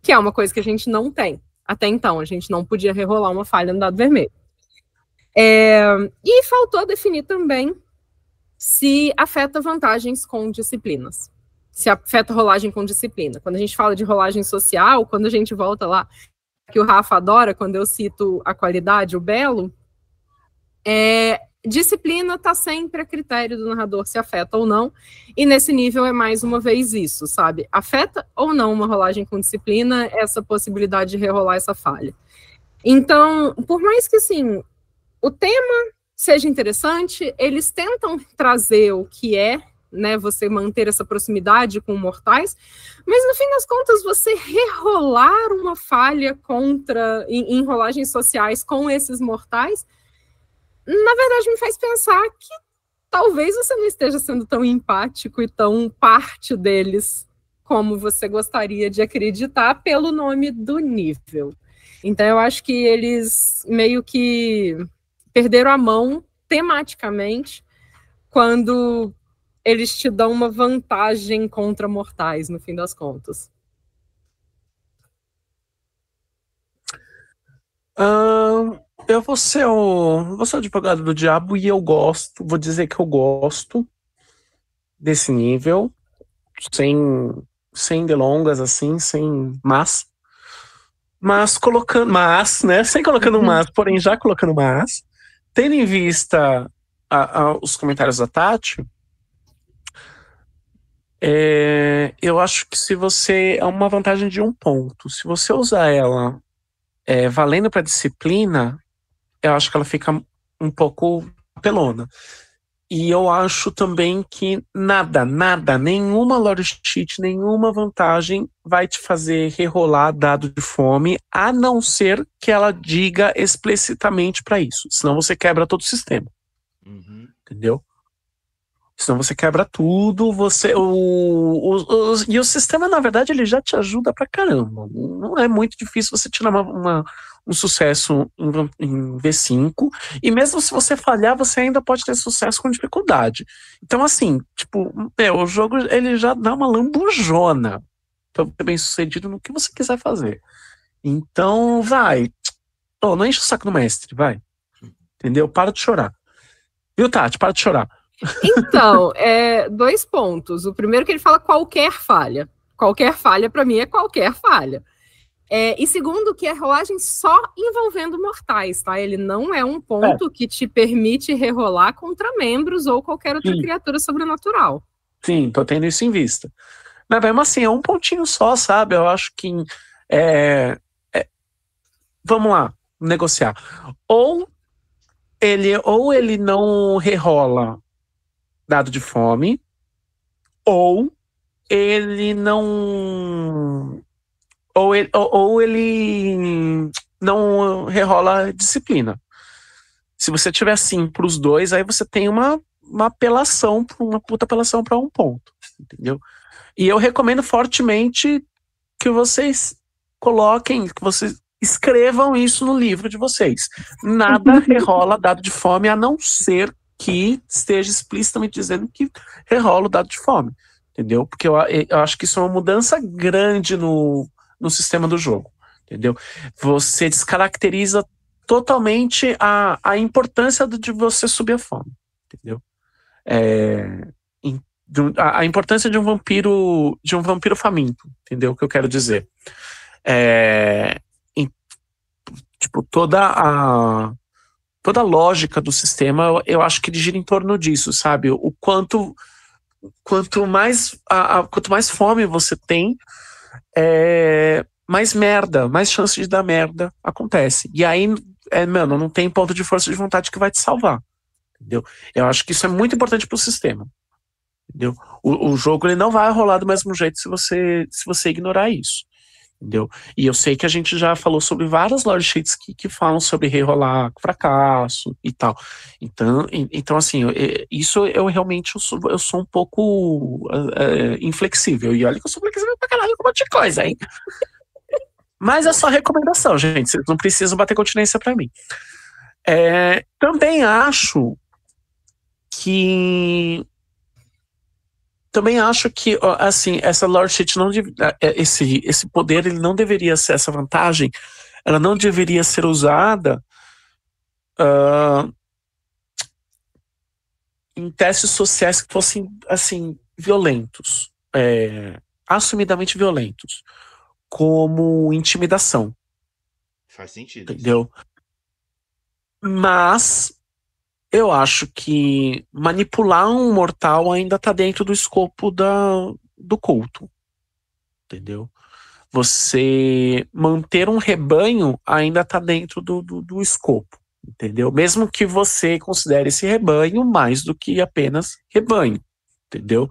que é uma coisa que a gente não tem. Até então, a gente não podia rerolar uma falha no dado vermelho. E faltou definir também se afeta vantagens com disciplinas. Se afeta rolagem com disciplina. Quando a gente fala de rolagem social, quando a gente volta lá, que o Rafa adora, quando eu cito a qualidade, o belo, disciplina está sempre a critério do narrador se afeta ou não, e nesse nível é mais uma vez isso, sabe? Afeta ou não uma rolagem com disciplina essa possibilidade de rerolar essa falha. Então, por mais que, assim, o tema seja interessante, eles tentam trazer o que é, né, você manter essa proximidade com mortais, mas no fim das contas você rerolar uma falha em rolagens sociais com esses mortais, na verdade me faz pensar que talvez você não esteja sendo tão empático e tão parte deles como você gostaria de acreditar pelo nome do nível. Então eu acho que eles meio que perderam a mão tematicamente quando eles te dão uma vantagem contra mortais, no fim das contas.
Eu vou ser o advogado do diabo e vou dizer que eu gosto desse nível, sem delongas, assim, sem mas colocando, né, sem colocando mas, porém já colocando mas, tendo em vista os comentários da Tati, eu acho que se você, é uma vantagem de um ponto, se você usar ela valendo para disciplina, eu acho que ela fica um pouco apelona. E eu acho também que nenhuma lore sheet, nenhuma vantagem vai te fazer rerolar dado de fome, a não ser que ela diga explicitamente para isso. Senão você quebra todo o sistema.
Uhum.
Entendeu? Senão você quebra tudo, e o sistema, na verdade, ele já te ajuda pra caramba. Não é muito difícil você tirar um sucesso em V5, e mesmo se você falhar, você ainda pode ter sucesso com dificuldade. Então, assim, tipo, o jogo, ele já dá uma lambujona pra ser bem sucedido no que você quiser fazer. Então, vai. Não enche o saco do mestre, vai. Entendeu? Para de chorar. Viu, Tati? Para de chorar.
Então, 2 pontos. O primeiro que ele fala qualquer falha. Qualquer falha, para mim, é qualquer falha. E segundo, que é rolagem só envolvendo mortais, tá? Ele não é um ponto que te permite rerolar contra membros ou qualquer outra criatura sobrenatural.
Sim, tô tendo isso em vista. Mas mesmo assim, é um pontinho só, sabe? Eu acho que é, vamos lá, negociar. Ou ele não rerola dado de fome, ou ele não. Ou ele não rerola disciplina. Se você tiver assim pros dois, aí você tem uma apelação, uma puta apelação pra um ponto, entendeu? E eu recomendo fortemente que vocês coloquem, que vocês escrevam isso no livro de vocês. Nada rerola dado de fome, a não ser que esteja explicitamente dizendo que rerola o dado de fome, entendeu? Porque eu acho que isso é uma mudança grande no sistema do jogo, entendeu? Você descaracteriza totalmente a importância de você subir a fome, entendeu? A importância de um vampiro faminto, entendeu o que eu quero dizer? Tipo, toda a lógica do sistema, eu acho que ele gira em torno disso, sabe? O quanto mais fome você tem, mais chance de dar merda acontece. E aí, mano, não tem ponto de força de vontade que vai te salvar, entendeu? Eu acho que isso é muito importante pro sistema, entendeu? O jogo ele não vai rolar do mesmo jeito se você ignorar isso, entendeu? E eu sei que a gente já falou sobre várias lore sheets que falam sobre rerolar fracasso e tal. Então assim, isso eu realmente eu sou um pouco inflexível. E olha que eu sou flexível pra caralho com um monte de coisa, hein? Mas é só recomendação, gente. Vocês não precisam bater continência pra mim. Também acho que assim, essa lore sheet não esse poder ele não deveria ser, essa vantagem ela não deveria ser usada em testes sociais que fossem assim violentos, assumidamente violentos, como intimidação.
Faz sentido.
Entendeu? Mas eu acho que manipular um mortal ainda tá dentro do escopo do culto. Entendeu? Você manter um rebanho ainda tá dentro do escopo. Entendeu? Mesmo que você considere esse rebanho mais do que apenas rebanho. Entendeu?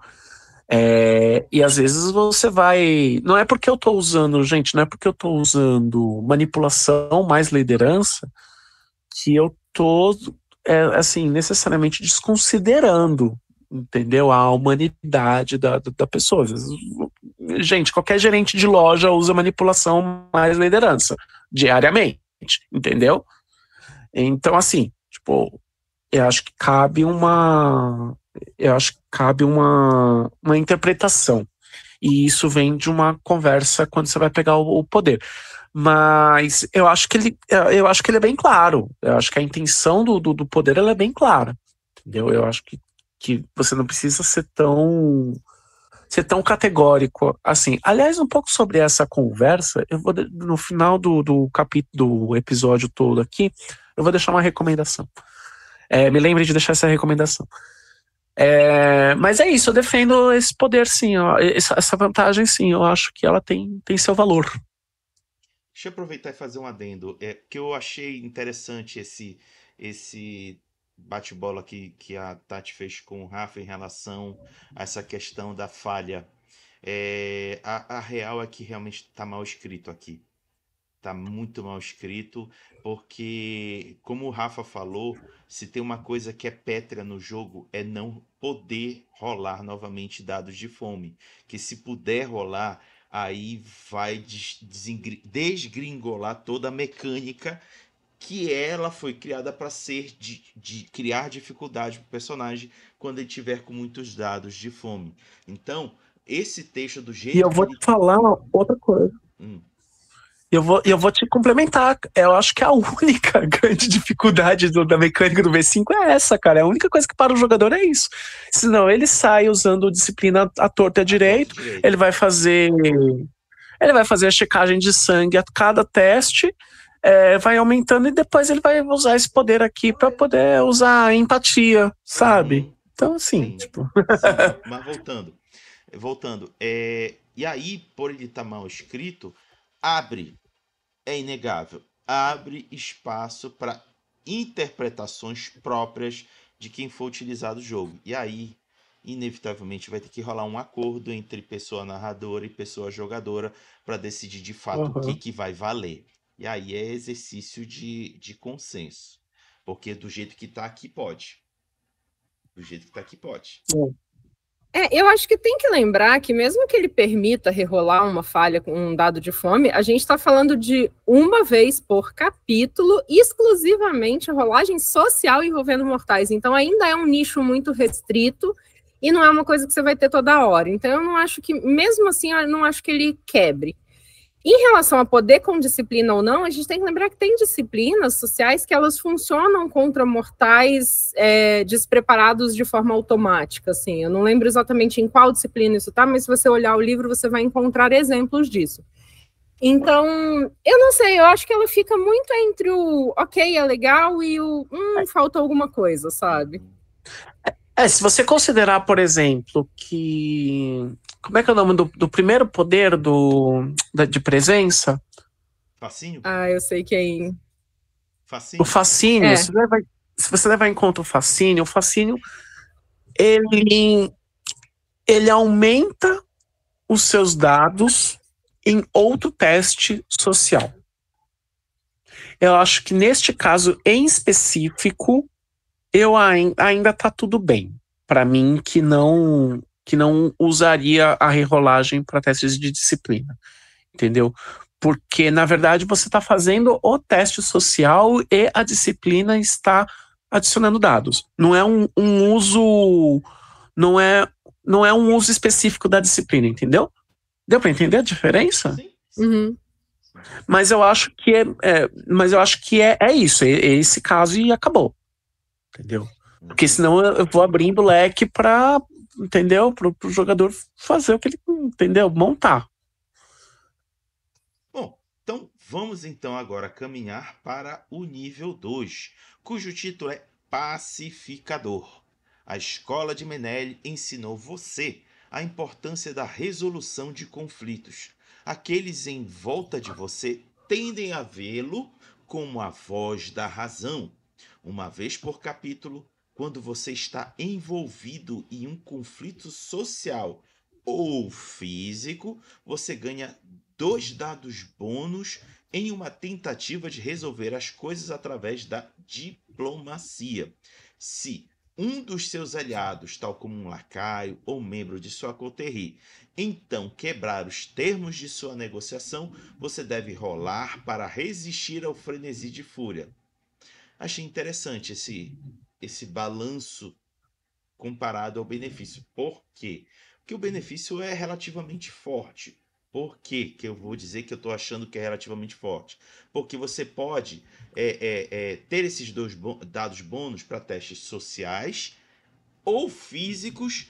E às vezes você vai... Não é porque eu tô usando, gente, não é porque eu tô usando manipulação mais liderança que eu tô... assim, necessariamente desconsiderando, entendeu? A humanidade da pessoa. Gente, qualquer gerente de loja usa manipulação mais liderança, diariamente, entendeu? Então, assim, tipo, eu acho que cabe uma interpretação. E isso vem de uma conversa quando você vai pegar o poder. Mas eu acho que ele é bem claro. Eu acho que a intenção do poder ela é bem clara. Entendeu? Eu acho que você não precisa ser tão categórico assim. Aliás, um pouco sobre essa conversa, eu vou no final do capítulo, do episódio todo aqui, eu vou deixar uma recomendação. Me lembre de deixar essa recomendação. Mas é isso, eu defendo esse poder sim, ó, essa vantagem sim, eu acho que ela tem seu valor.
Deixa eu aproveitar e fazer um adendo, que eu achei interessante esse bate-bola que a Tati fez com o Rafa em relação a essa questão da falha. A real é que realmente está mal escrito aqui. Tá muito mal escrito, porque, como o Rafa falou, se tem uma coisa que é pétrea no jogo, é não poder rolar novamente dados de fome. Que se puder rolar, aí vai desgringolar toda a mecânica que ela foi criada para ser de criar dificuldade para o personagem quando ele tiver com muitos dados de fome. Então, esse texto do jeito
E eu vou te falar outra coisa. Eu vou te complementar. Eu acho que a única grande dificuldade da mecânica do V5 é essa, cara. A única coisa que para o jogador é isso. Senão ele sai usando disciplina à torta e à direito. Ele vai fazer a checagem de sangue a cada teste, vai aumentando e depois ele vai usar esse poder aqui para poder usar empatia, sabe? Então, assim,
sim,
tipo...
sim. Mas voltando. voltando, e aí, por ele estar mal escrito, é inegável, abre espaço para interpretações próprias de quem for utilizado o jogo. E aí, inevitavelmente, vai ter que rolar um acordo entre pessoa narradora e pessoa jogadora para decidir de fato o que vai valer. E aí é exercício de consenso. Porque do jeito que tá aqui, pode. Do jeito que tá aqui, pode.
Eu acho que tem que lembrar que mesmo que ele permita rerolar uma falha com um dado de fome, a gente está falando de uma vez por capítulo, exclusivamente rolagem social envolvendo mortais. Então ainda é um nicho muito restrito e não é uma coisa que você vai ter toda hora. Então eu não acho que, mesmo assim, eu não acho que ele quebre. Em relação a poder com disciplina ou não, a gente tem que lembrar que tem disciplinas sociais que elas funcionam contra mortais despreparados de forma automática, assim. Eu não lembro exatamente em qual disciplina isso tá, mas se você olhar o livro, você vai encontrar exemplos disso. Então, eu não sei, eu acho que ela fica muito entre o ok, é legal, e o falta alguma coisa, sabe?
Se você considerar, por exemplo, que... Como é que é o nome do primeiro poder de presença?
Fascínio?
Eu sei quem.
Fascínio.
O fascínio. Se você levar em conta o fascínio ele aumenta os seus dados em outro teste social. Eu acho que neste caso em específico, ainda tá tudo bem. Para mim, que não usaria a rerolagem para testes de disciplina, entendeu? Porque, na verdade, você está fazendo o teste social e a disciplina está adicionando dados. Não é um uso... Não é um uso específico da disciplina, entendeu? Deu para entender a diferença?
Sim.
Uhum.
Mas eu acho que é isso, é esse caso e acabou. Entendeu? Porque senão eu vou abrindo o leque para, entendeu? Pro jogador fazer o que ele, entendeu? Montar.
Bom, então vamos então agora caminhar para o nível 2, cujo título é Pacificador. A escola de Menelli ensinou você a importância da resolução de conflitos. Aqueles em volta de você tendem a vê-lo como a voz da razão. Uma vez por capítulo, quando você está envolvido em um conflito social ou físico, você ganha 2 dados bônus em uma tentativa de resolver as coisas através da diplomacia. Se um dos seus aliados, tal como um lacaio ou membro de sua coterie, então quebrar os termos de sua negociação, você deve rolar para resistir ao frenesi de fúria. Achei interessante esse balanço comparado ao benefício. Por quê? Porque o benefício é relativamente forte. Por quê que eu vou dizer que eu estou achando que é relativamente forte? Porque você pode ter esses 2 dados bônus para testes sociais ou físicos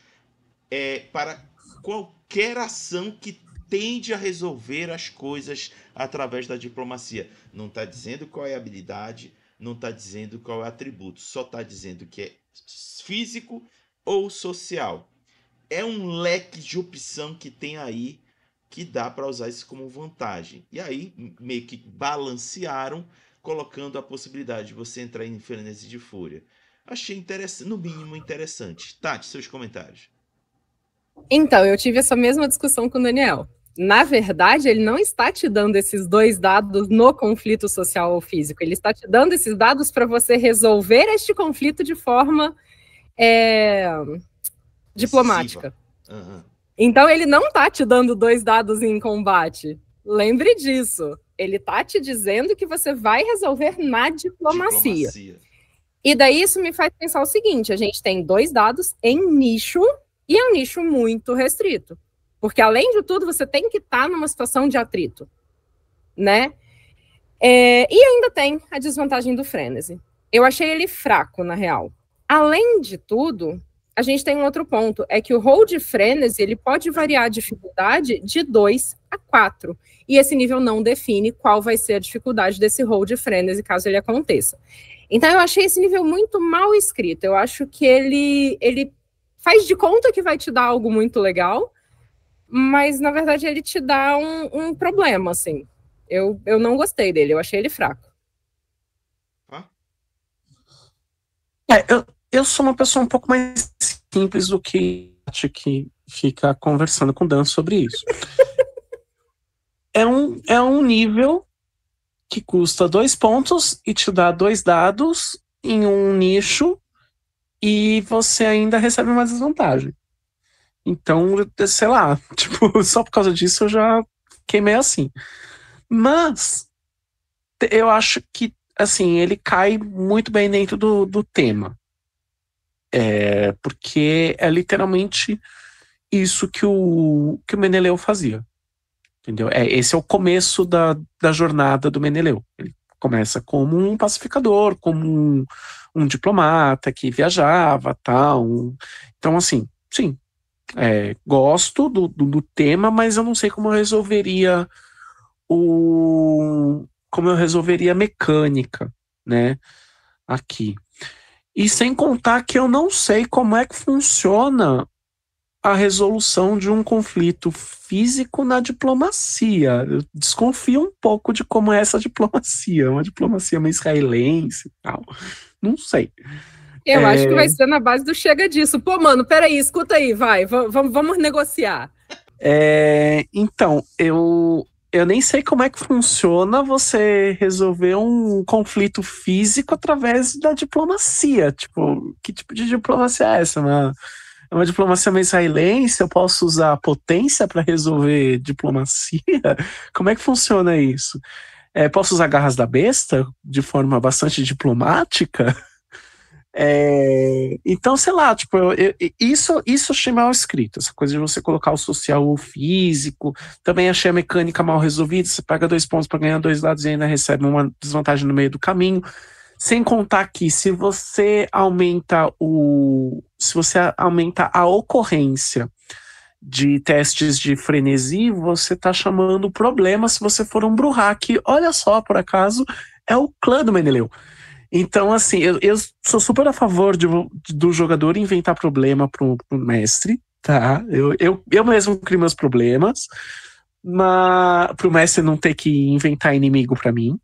para qualquer ação que tende a resolver as coisas através da diplomacia. Não está dizendo qual é a habilidade, não está dizendo qual é o atributo, só está dizendo que é físico ou social. É um leque de opção que tem aí que dá para usar isso como vantagem. E aí meio que balancearam, colocando a possibilidade de você entrar em frenesi de fúria. Achei interessante, no mínimo interessante. Tati, seus comentários.
Então, eu tive essa mesma discussão com o Daniel. Na verdade, ele não está te dando esses 2 dados no conflito social ou físico. Ele está te dando esses dados para você resolver este conflito de forma diplomática.
Uhum.
Então, ele não está te dando 2 dados em combate. Lembre disso. Ele está te dizendo que você vai resolver na diplomacia. E daí isso me faz pensar o seguinte, a gente tem 2 dados em nicho, e é um nicho muito restrito. Porque, além de tudo, você tem que estar numa situação de atrito, né? E ainda tem a desvantagem do frenesi. Eu achei ele fraco, na real. Além de tudo, a gente tem um outro ponto, é que o roll de frenesi, ele pode variar a dificuldade de 2 a 4. E esse nível não define qual vai ser a dificuldade desse roll de frenesi, caso ele aconteça. Então, eu achei esse nível muito mal escrito. Eu acho que ele faz de conta que vai te dar algo muito legal, mas na verdade ele te dá um problema, assim. Eu não gostei dele, eu achei ele fraco.
Eu sou uma pessoa um pouco mais simples do que fica conversando com o Dan sobre isso. É um nível que custa 2 pontos e te dá 2 dados em um nicho e você ainda recebe uma desvantagem. Então, sei lá, tipo, só por causa disso eu já fiquei meio assim. Mas eu acho que, assim, ele cai muito bem dentro do tema. Porque é literalmente isso que o Meneleu fazia. Entendeu? Esse é o começo da jornada do Meneleu. Ele começa como um pacificador, como um diplomata que viajava, tal. Então, assim, sim, gosto do tema, mas eu não sei como eu resolveria a mecânica, né, aqui. E sem contar que eu não sei como é que funciona a resolução de um conflito físico na diplomacia. Eu desconfio um pouco de como é essa diplomacia, uma diplomacia meio israelense e tal. Não sei.
Eu acho que vai ser na base do chega disso. Pô, mano, peraí, escuta aí, vai, vamos negociar.
Então, eu nem sei como é que funciona você resolver um conflito físico através da diplomacia. Tipo, que tipo de diplomacia é essa? É uma diplomacia meio israelense? Eu posso usar a potência para resolver diplomacia? Como é que funciona isso? Posso usar garras da besta de forma bastante diplomática? Então, sei lá, tipo, isso eu achei mal escrito, essa coisa de você colocar o social ou o físico. Também achei a mecânica mal resolvida. Você paga 2 pontos para ganhar 2 dados e ainda recebe uma desvantagem no meio do caminho. Sem contar que se você aumenta a ocorrência de testes de frenesi, você tá chamando problema se você for um Bruhá, que, olha só, por acaso, é o clã do Meneleu. Então, assim, eu sou super a favor do jogador inventar problema pro mestre, tá? Eu mesmo crio meus problemas, mas pro mestre não ter que inventar inimigo pra mim.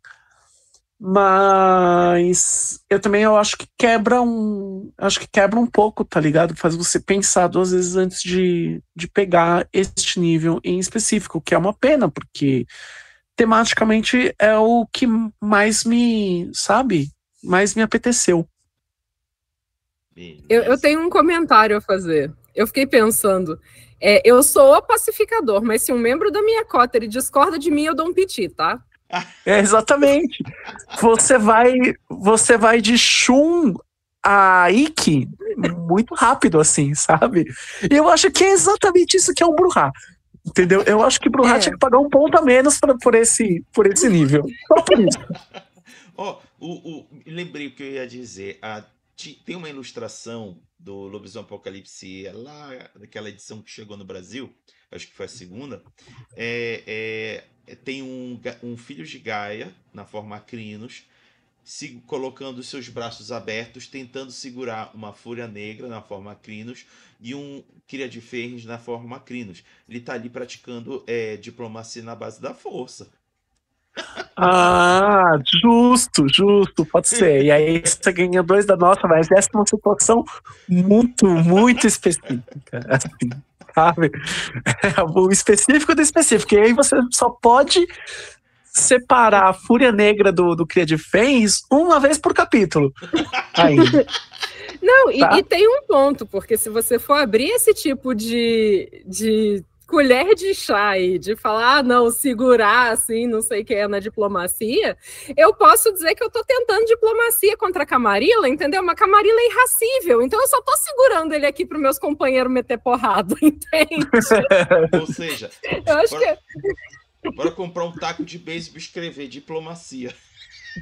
Mas eu acho que quebra um pouco, tá ligado? Faz você pensar 2 vezes antes de pegar este nível em específico, que é uma pena, porque tematicamente é o que mais me apeteceu.
Eu tenho um comentário a fazer. Eu fiquei pensando, eu sou o pacificador, mas se um membro da minha cota ele discorda de mim, eu dou um piti, tá?
Exatamente. Você vai de Shun a Ikki muito rápido, assim, sabe? E eu acho que é exatamente isso que é um Bruhá. Entendeu? Eu acho que Bruhá tinha que pagar 1 ponto a menos por esse nível. Só por isso.
Lembrei o que eu ia dizer. Tem uma ilustração do Lobisomem Apocalipse lá, daquela edição que chegou no Brasil, acho que foi a segunda. Tem um filho de Gaia, na forma Crinos, colocando seus braços abertos, tentando segurar uma fúria negra na forma Crinos e um cria de ferros na forma Crinos. Ele está ali praticando diplomacia na base da força.
Ah, justo, pode ser. E aí você ganha 2 da nossa, mas essa é uma situação muito, muito específica, assim, sabe? O específico do específico. E aí você só pode separar a Fúria Negra do Cria de Fens uma vez por capítulo. Ainda.
Não, tá? E tem um ponto, porque se você for abrir esse tipo de colher de chá e de falar, não, segurar, assim, não sei o que é na diplomacia, eu posso dizer que eu tô tentando diplomacia contra a Camarilla, entendeu? Uma Camarilla é irracível, então eu só tô segurando ele aqui para meus companheiros meter porrada, entende?
Ou seja,
eu acho
bora comprar um taco de beisebol e escrever diplomacia.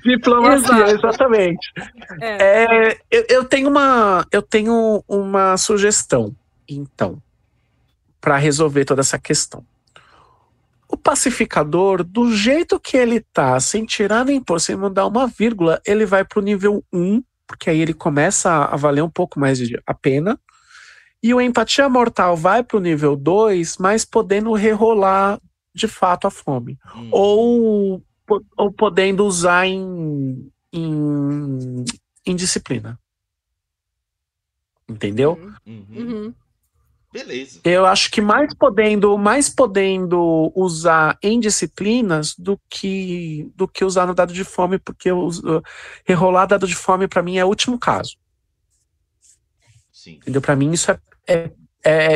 Diplomacia, exatamente. Eu tenho uma sugestão, então, para resolver toda essa questão. O pacificador, do jeito que ele tá, sem tirar nem pôr, sem mudar uma vírgula, ele vai pro nível 1, porque aí ele começa a valer um pouco mais a pena. E o Empatia Mortal vai pro nível 2, mas podendo rerolar de fato a fome. Ou podendo usar em disciplina. Entendeu?
Beleza.
Eu acho que mais podendo usar em disciplinas do que usar no dado de fome, porque rerolar dado de fome pra mim é o último caso.
Sim.
Entendeu? Pra mim isso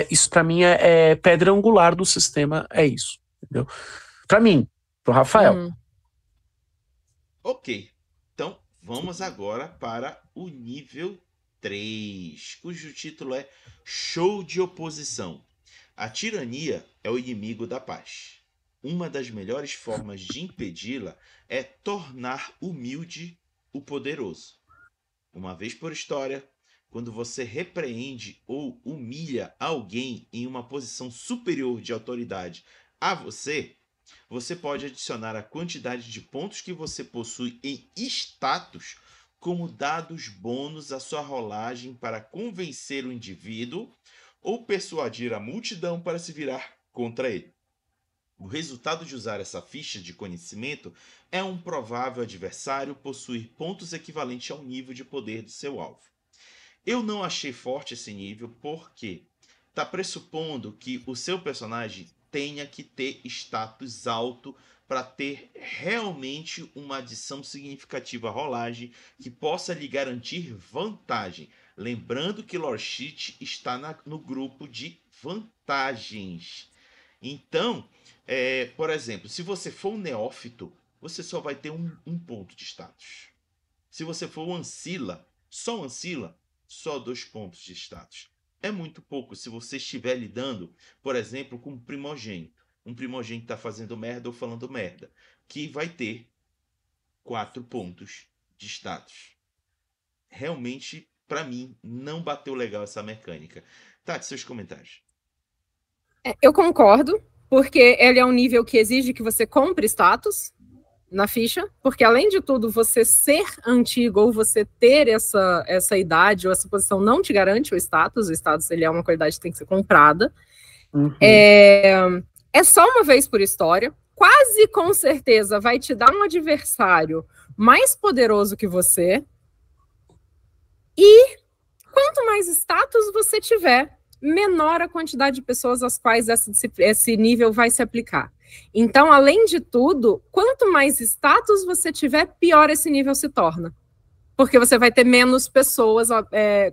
isso para mim é pedra angular do sistema, é isso. Entendeu? Pra mim, pro Rafael.
Ok. Então, vamos agora para o nível 3, cujo título é Show de Oposição. A tirania é o inimigo da paz. Uma das melhores formas de impedi-la é tornar humilde o poderoso. Uma vez por história, quando você repreende ou humilha alguém em uma posição superior de autoridade a você, você pode adicionar a quantidade de pontos que você possui em status como dados bônus à sua rolagem para convencer o indivíduo ou persuadir a multidão para se virar contra ele. O resultado de usar essa ficha de conhecimento é um provável adversário possuir pontos equivalentes ao nível de poder do seu alvo. Eu não achei forte esse nível porque está pressupondo que o seu personagem tenha que ter status alto para ter realmente uma adição significativa à rolagem que possa lhe garantir vantagem. Lembrando que Lord Shit está no grupo de vantagens. Então, por exemplo, se você for um neófito, você só vai ter um ponto de status. Se você for um Ancila, só 2 pontos de status. É muito pouco se você estiver lidando, por exemplo, com um primogênito. Um primogênito está fazendo merda ou falando merda, que vai ter 4 pontos de status. Realmente, para mim, não bateu legal essa mecânica. Tati, seus comentários.
Eu concordo, porque ele é um nível que exige que você compre status na ficha, porque além de tudo, você ser antigo ou você ter essa idade ou essa posição não te garante o status ele é uma qualidade que tem que ser comprada. É só uma vez por história, quase com certeza vai te dar um adversário mais poderoso que você, e quanto mais status você tiver, menor a quantidade de pessoas às quais esse nível vai se aplicar. Então, além de tudo, quanto mais status você tiver, pior esse nível se torna. Porque você vai ter menos pessoas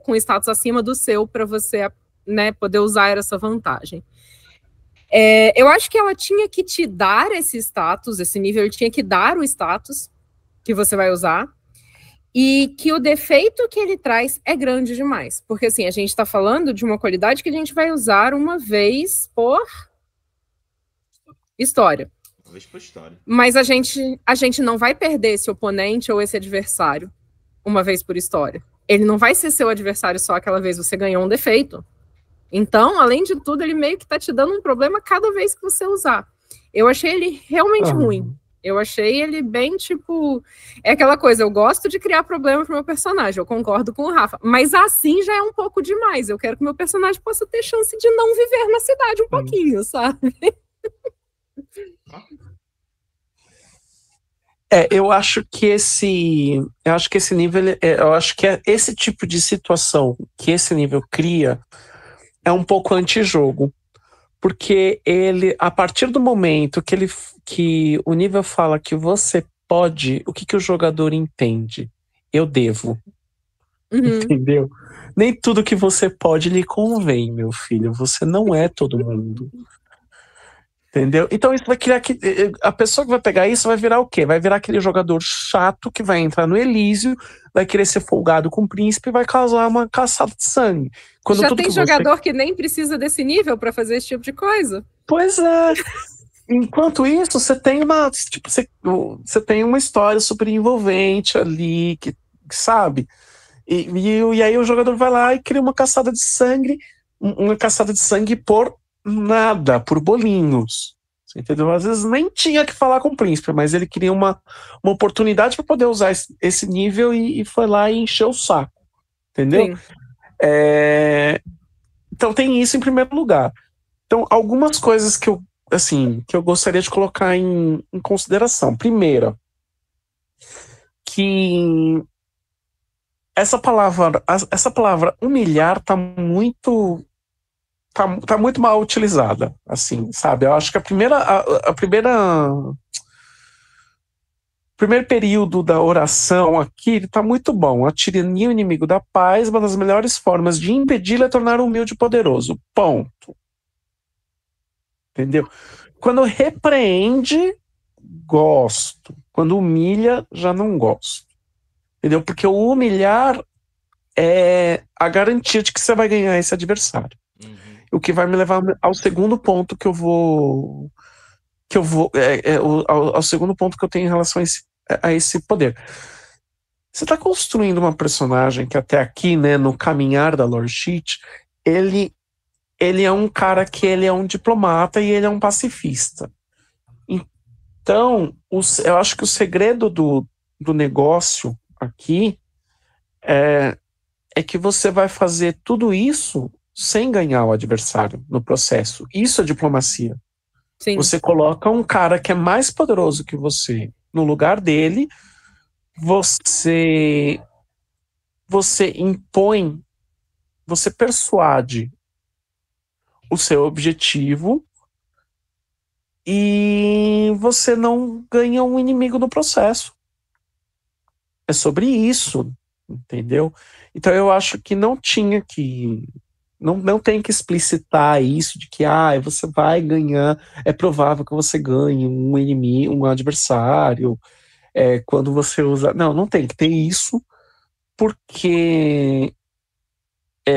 com status acima do seu para você, né, poder usar essa vantagem. Eu acho que ela tinha que te dar esse status, esse nível, ele tinha que dar o status que você vai usar, e que o defeito que ele traz é grande demais. Porque, assim, a gente está falando de uma qualidade que a gente vai usar uma vez por história.
Uma vez por história.
Mas a gente não vai perder esse oponente ou esse adversário uma vez por história. Ele não vai ser seu adversário só aquela vez, você ganhou um defeito. Então, além de tudo, ele meio que tá te dando um problema cada vez que você usar. Eu achei ele realmente ruim. Eu achei ele bem, tipo... É aquela coisa, eu gosto de criar problema pro meu personagem, eu concordo com o Rafa. Mas assim já é um pouco demais. Eu quero que meu personagem possa ter chance de não viver na cidade um pouquinho, sabe?
Eu acho que esse nível, eu acho que esse tipo de situação que esse nível cria é um pouco antijogo, porque ele, a partir do momento que o nível fala que você pode, o que o jogador entende? Eu devo. Entendeu? Nem tudo que você pode lhe convém, meu filho. Você não é todo mundo. Entendeu? Então isso vai criar que a pessoa que vai pegar isso vai virar o quê? Vai virar aquele jogador chato que vai entrar no Elísio, vai querer ser folgado com o príncipe e vai causar uma caçada de sangue.
Quando já tem jogador que nem precisa desse nível para fazer esse tipo de coisa.
Pois é. Enquanto isso, você tem você tem uma história super envolvente ali, que sabe? E aí o jogador vai lá e cria uma caçada de sangue por nada, por bolinhos. Você entendeu? Às vezes nem tinha que falar com o príncipe, mas ele queria uma oportunidade para poder usar esse nível e foi lá e encheu o saco. Entendeu? Então tem isso em primeiro lugar. Então, algumas coisas que eu, assim, que eu gostaria de colocar em consideração. Primeira, que essa palavra humilhar tá muito mal utilizada, assim, sabe? Eu acho que a primeiro período da oração aqui, ele tá muito bom. A tirania o inimigo da paz, uma das melhores formas de impedi-lo é tornar humilde e poderoso. Ponto. Entendeu? Quando repreende, gosto. Quando humilha, já não gosto. Entendeu? Porque o humilhar é a garantia de que você vai ganhar esse adversário.
Uhum.
O que vai me levar ao segundo ponto que eu vou. Ao segundo ponto que eu tenho em relação a esse poder. Você está construindo uma personagem que até aqui, né, no caminhar da Lord Shit, ele é um cara que ele é um diplomata e ele é um pacifista. Então, eu acho que o segredo do negócio aqui é que você vai fazer tudo isso sem ganhar o adversário no processo. Isso é diplomacia.
Sim.
Você coloca um cara que é mais poderoso que você no lugar dele, você impõe, você persuade o seu objetivo e você não ganha um inimigo no processo. É sobre isso, entendeu? Então eu acho que não tinha que... Não tem que explicitar isso de que você vai ganhar, é provável que você ganhe um inimigo, um adversário, quando você usa... Não tem que ter isso, porque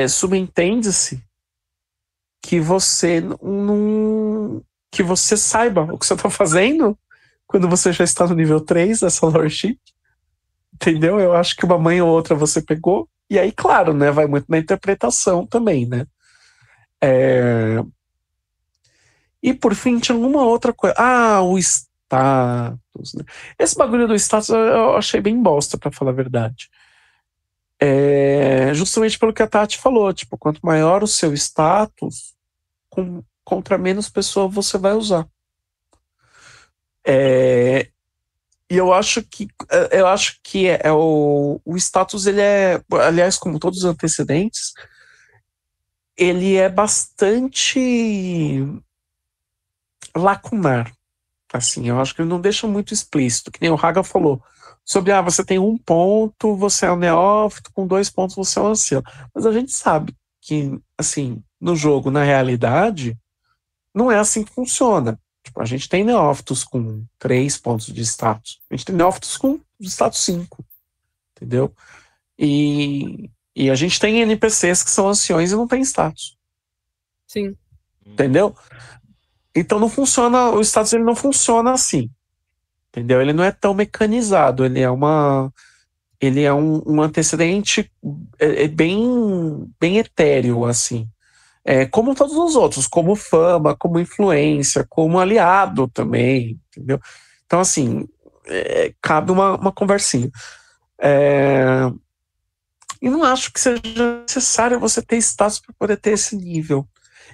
subentende-se que você não... que você saiba o que você está fazendo quando você já está no nível 3 dessa lordship, entendeu? Eu acho que uma mãe ou outra você pegou, e aí, claro, né, vai muito na interpretação também, né? E por fim, tinha alguma outra coisa. O status, né? Esse bagulho do status eu achei bem bosta, pra falar a verdade. Justamente pelo que a Tati falou, tipo, quanto maior o seu status, contra menos pessoa você vai usar. E eu acho que o status, ele é, aliás, como todos os antecedentes, ele é bastante lacunar. Assim, eu acho que ele não deixa muito explícito, que nem o Haga falou, sobre, você tem 1 ponto, você é um neófito, com 2 pontos você é um ancião. Mas a gente sabe que, assim, no jogo, na realidade, não é assim que funciona. Tipo, a gente tem neófitos com 3 pontos de status. A gente tem neófitos com status 5. Entendeu? E a gente tem NPCs que são anciões e não tem status.
Sim.
Entendeu? Então não funciona, o status ele não funciona assim. Entendeu? Ele não é tão mecanizado, ele é um antecedente bem etéreo, assim. Como todos os outros, como fama, como influência, como aliado também, entendeu? Então, assim, cabe uma conversinha. E não acho que seja necessário você ter status para poder ter esse nível.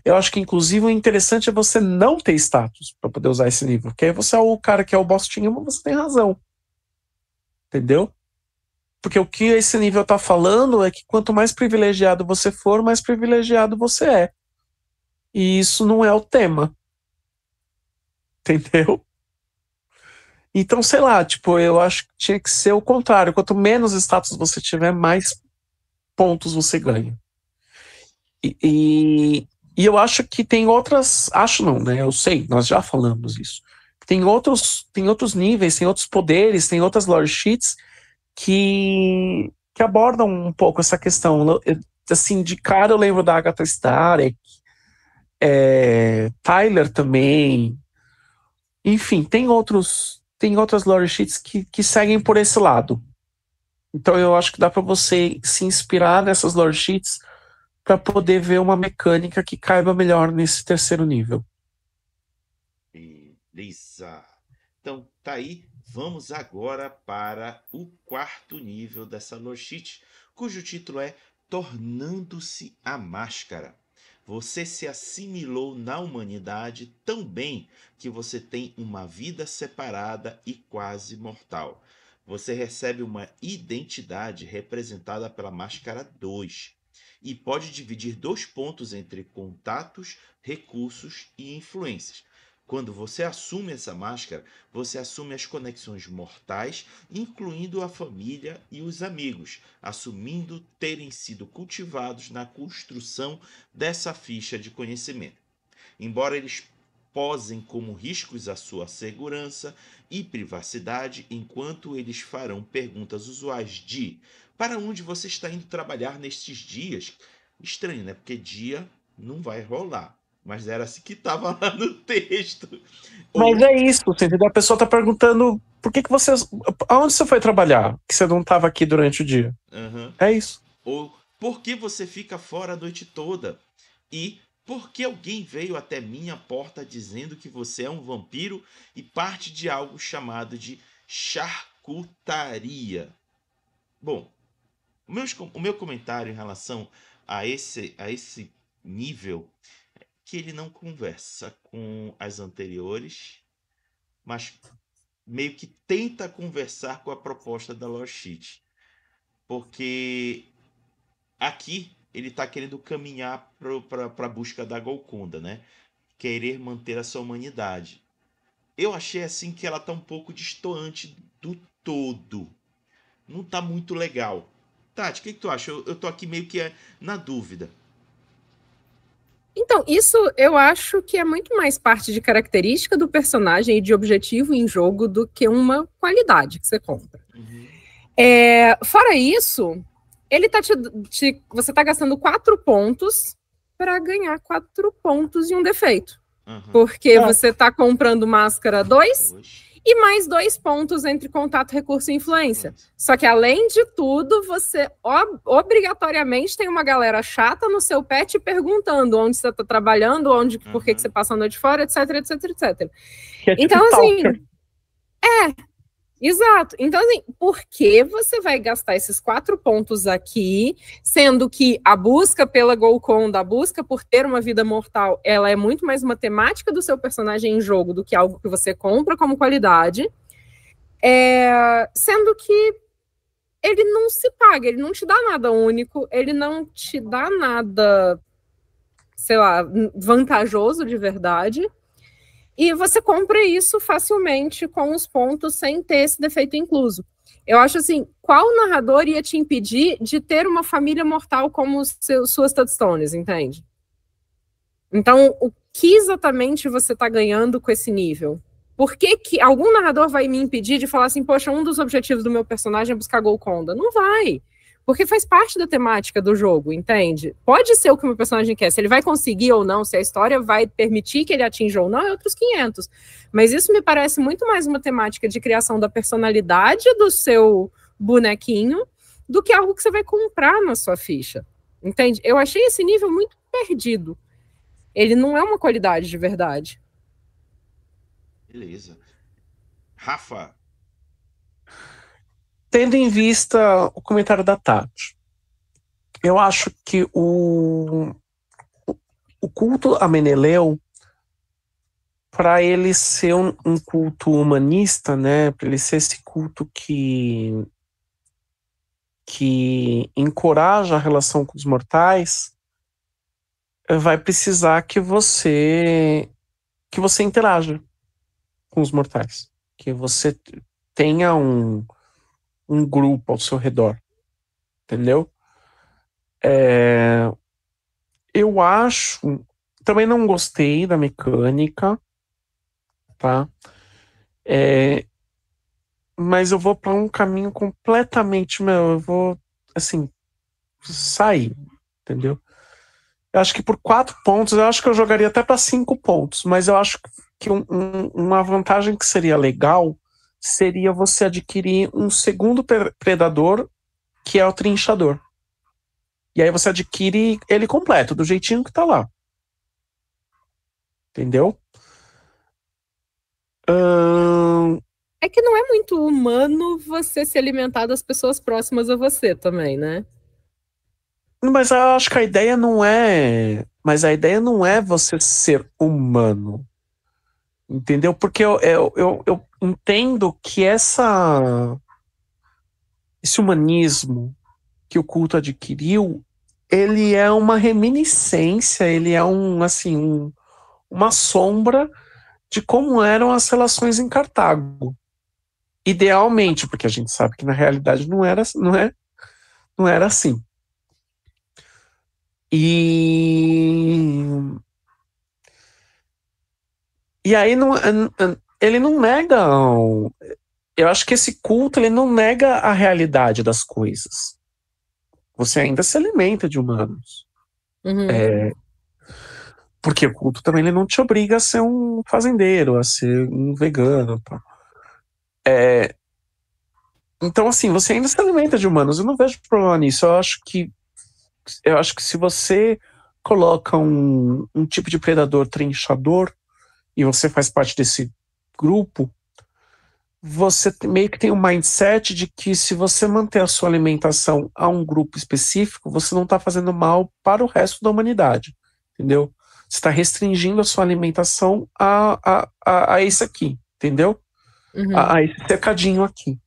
Eu acho que, inclusive, o interessante é você não ter status para poder usar esse nível, porque aí você é o cara que é o bostinho, mas você tem razão. Entendeu? Porque o que esse nível tá falando é que quanto mais privilegiado você for, mais privilegiado você é. E isso não é o tema. Entendeu? Então, sei lá, tipo, eu acho que tinha que ser o contrário. Quanto menos status você tiver, mais pontos você ganha. E eu acho que tem outras... Acho não, né? Eu sei, nós já falamos isso. Tem outros níveis, tem outros poderes, tem outras lore sheets que abordam um pouco essa questão. Assim, de cara eu lembro da Agatha Starek, Tyler também. Enfim, tem outras lore sheets que seguem por esse lado. Então eu acho que dá para você se inspirar nessas lore sheets para poder ver uma mecânica que caiba melhor nesse terceiro nível.
Beleza. Então tá aí. Vamos agora para o 4º nível dessa lore sheet, cujo título é Tornando-se a Máscara. Você se assimilou na humanidade tão bem que você tem uma vida separada e quase mortal. Você recebe uma identidade representada pela máscara 2 e pode dividir 2 pontos entre contatos, recursos e influências. Quando você assume essa máscara, você assume as conexões mortais, incluindo a família e os amigos, assumindo terem sido cultivados na construção dessa ficha de conhecimento. Embora eles posem como riscos à sua segurança e privacidade, enquanto eles farão perguntas usuais de: para onde você está indo trabalhar nestes dias? Estranho, né? Porque dia não vai rolar. Mas era assim que estava lá no texto.
Mas é isso, entendeu? A pessoa tá perguntando por que você. Aonde você foi trabalhar? Que você não estava aqui durante o dia.
Uhum.
É isso.
Ou por que você fica fora a noite toda? E por que alguém veio até minha porta dizendo que você é um vampiro e parte de algo chamado de charcutaria? Bom, o meu comentário em relação a esse nível é que ele não conversa com as anteriores, mas meio que tenta conversar com a proposta da Lore Sheet. Porque aqui ele está querendo caminhar para a busca da Golconda, né? Querer manter a sua humanidade. Eu achei assim que ela está um pouco destoante do todo. Não está muito legal. Tati, o que tu acha? Eu tô aqui meio que na dúvida.
Então, isso eu acho que é muito mais parte de característica do personagem e de objetivo em jogo do que uma qualidade que você compra.
Uhum.
Fora isso, ele tá você tá gastando 4 pontos para ganhar 4 pontos e um defeito.
Uhum.
Porque você tá comprando máscara 2 e mais 2 pontos entre contato, recurso e influência. Só que, além de tudo, você obrigatoriamente tem uma galera chata no seu pet perguntando onde você está trabalhando, por que você passa a noite fora, etc, etc, etc.
Que é tipo
então, assim...
Stalker.
Exato. Então, assim, por que você vai gastar esses 4 pontos aqui, sendo que a busca pela Golconda, a busca por ter uma vida mortal, ela é muito mais uma temática do seu personagem em jogo do que algo que você compra como qualidade, sendo que ele não se paga, ele não te dá nada único, ele não te dá nada, sei lá, vantajoso de verdade. E você compra isso facilmente com os pontos sem ter esse defeito incluso. Eu acho assim, qual narrador ia te impedir de ter uma família mortal como suas touchstones, entende? Então, o que exatamente você está ganhando com esse nível? Por que algum narrador vai me impedir de falar assim, poxa, um dos objetivos do meu personagem é buscar Golconda? Não vai. Porque faz parte da temática do jogo, entende? Pode ser o que o meu personagem quer. Se ele vai conseguir ou não, se a história vai permitir que ele atinja ou não, é outros 500. Mas isso me parece muito mais uma temática de criação da personalidade do seu bonequinho do que algo que você vai comprar na sua ficha. Entende? Eu achei esse nível muito perdido. Ele não é uma qualidade de verdade.
Beleza. Rafa.
Tendo em vista o comentário da Tati, eu acho que o culto a Meneleu, para ele ser um culto humanista, né, para ele ser esse culto que encoraja a relação com os mortais, vai precisar que você interaja com os mortais, que você tenha um grupo ao seu redor, entendeu? Eu acho, também não gostei da mecânica, tá? Mas eu vou para um caminho completamente, eu vou, assim, sair, entendeu? Eu acho que por 4 pontos, eu acho que eu jogaria até para 5 pontos, mas eu acho que uma vantagem que seria legal seria você adquirir um segundo predador, que é o trinchador. E aí você adquire ele completo, do jeitinho que tá lá. Entendeu?
É que não é muito humano você se alimentar das pessoas próximas a você também, né?
Mas eu acho que a ideia não é Mas a ideia não é você ser humano. Entendeu? Porque eu entendo que esse humanismo que o culto adquiriu, ele é uma reminiscência, ele é uma sombra de como eram as relações em Cartago. Idealmente, porque a gente sabe que na realidade não era assim. E aí ele não nega. Eu acho que esse culto ele não nega a realidade das coisas. Você ainda se alimenta de humanos. Porque o culto também ele não te obriga a ser um fazendeiro, a ser um vegano. Tá? Então, assim, você ainda se alimenta de humanos. Eu não vejo problema nisso. Eu acho que se você coloca um tipo de predador trinchador e você faz parte desse grupo, você meio que tem um mindset de que se você manter a sua alimentação a um grupo específico, você não está fazendo mal para o resto da humanidade, entendeu? Você está restringindo a sua alimentação a isso aqui, entendeu? A esse cercadinho aqui.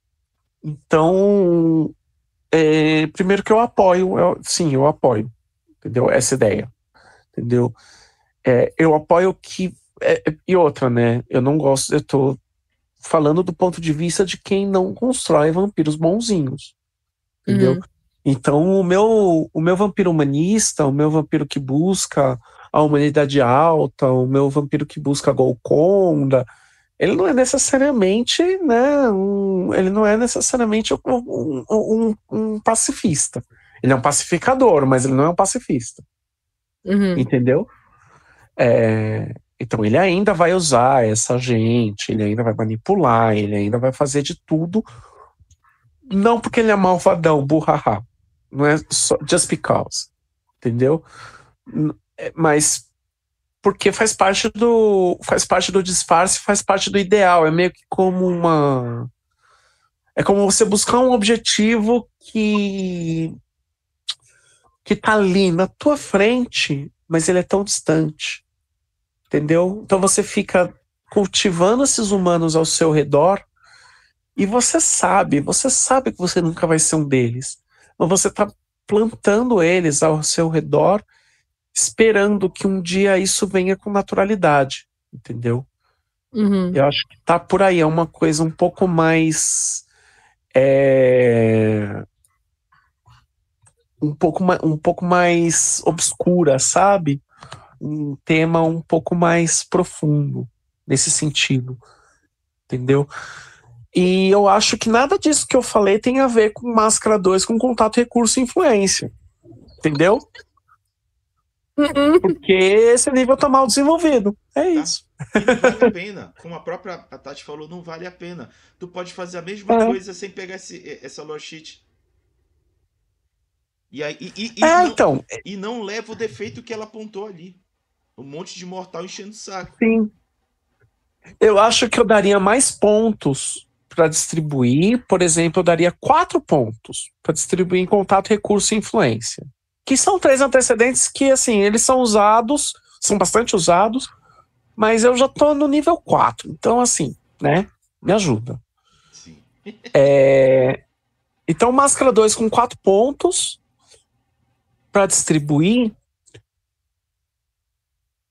Então, primeiro que eu apoio, sim, eu apoio, entendeu? Essa ideia, entendeu? Eu apoio que... e outra, né? Eu não gosto, eu tô falando do ponto de vista de quem não constrói vampiros bonzinhos, entendeu? Então o meu vampiro humanista, o meu vampiro que busca a humanidade alta, o meu vampiro que busca a Golconda, ele não é necessariamente, né, ele não é necessariamente um pacifista. Ele é um pacificador, mas ele não é um pacifista. Entendeu? Então ele ainda vai usar essa gente, ele ainda vai manipular, ele ainda vai fazer de tudo. Não porque ele é malvadão, burraha. Não é só just because. Entendeu? Mas porque faz parte do disfarce, faz parte do ideal. É meio que como é como você buscar um objetivo que tá ali na tua frente, mas ele é tão distante. Entendeu? Então você fica cultivando esses humanos ao seu redor e você sabe que você nunca vai ser um deles. Mas você tá plantando eles ao seu redor, esperando que um dia isso venha com naturalidade, entendeu? Eu acho que tá por aí, é uma coisa um pouco mais um pouco mais obscura, sabe? Um tema um pouco mais profundo nesse sentido, entendeu? E eu acho que nada disso que eu falei tem a ver com Máscara 2, com contato, recurso e influência, entendeu? Porque esse nível tá mal desenvolvido, isso.
E não vale a pena, como a própria Tati falou, não vale a pena. Tu pode fazer a mesma coisa sem pegar essa lore sheet. E aí, e não leva o defeito que ela apontou ali. Um monte de mortal enchendo o saco.
Sim. Eu acho que eu daria mais pontos para distribuir. Por exemplo, eu daria 4 pontos para distribuir em contato, recurso e influência. Que são 3 antecedentes que, assim, eles são usados, são bastante usados, mas eu já tô no nível 4. Então, assim, né? Me ajuda.
Sim.
Então, Máscara 2 com 4 pontos para distribuir.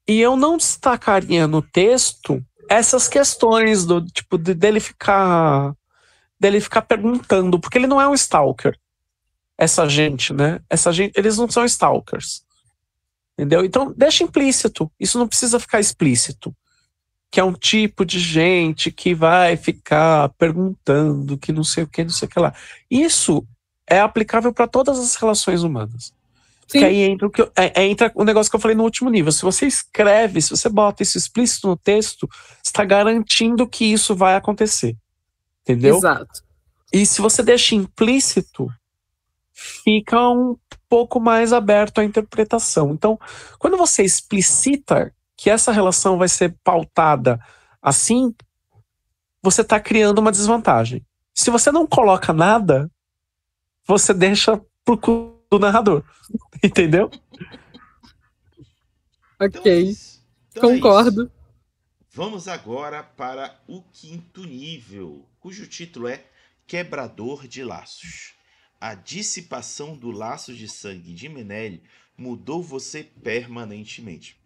E eu não destacaria no texto essas questões do tipo dele ficar perguntando, porque ele não é um stalker. Essa gente, né? Eles não são stalkers. Entendeu? Então, deixa implícito. Isso não precisa ficar explícito. Que é um tipo de gente que vai ficar perguntando que não sei o que, não sei o que lá. Isso é aplicável para todas as relações humanas. Sim. Que aí entra o negócio que eu falei no último nível. Se você escreve, se você bota isso explícito no texto, você está garantindo que isso vai acontecer. Entendeu?
Exato.
E se você deixa implícito, fica um pouco mais aberto à interpretação. Então, quando você explicita que essa relação vai ser pautada assim, você está criando uma desvantagem. Se você não coloca nada, você deixa pro cu do narrador. Entendeu?
Então é
Ok,
isso. Então é isso.
concordo.
Vamos agora para o 5º nível, cujo título é Quebrador de Laços. A dissipação do laço de sangue de Menelik mudou você permanentemente.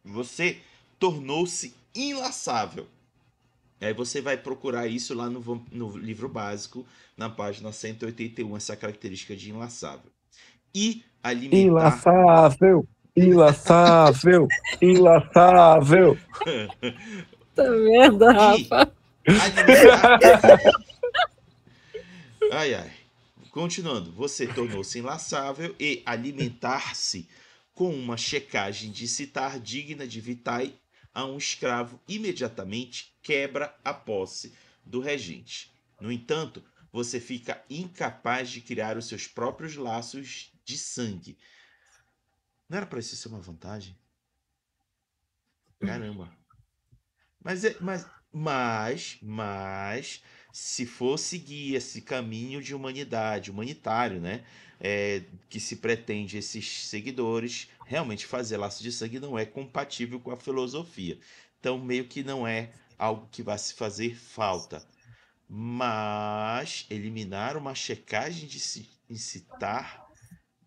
Você tornou-se inlaçável. Aí você vai procurar isso lá no livro básico, na página 181, essa característica de inlaçável. E alimentar...
Inlaçável! Inlaçável!
Puta merda, Rafa.
alimentar... Ai, ai. Continuando, você tornou-se inlaçável e alimentar-se com uma checagem de citar digna de vitae a um escravo imediatamente quebra a posse do regente. No entanto, você fica incapaz de criar os seus próprios laços de sangue. Não era para isso ser uma vantagem? Caramba. Mas se for seguir esse caminho de humanitário, né? Que se pretende esses seguidores, realmente fazer laço de sangue não é compatível com a filosofia. Então, meio que não é algo que vai se fazer falta. Mas eliminar uma checagem de incitar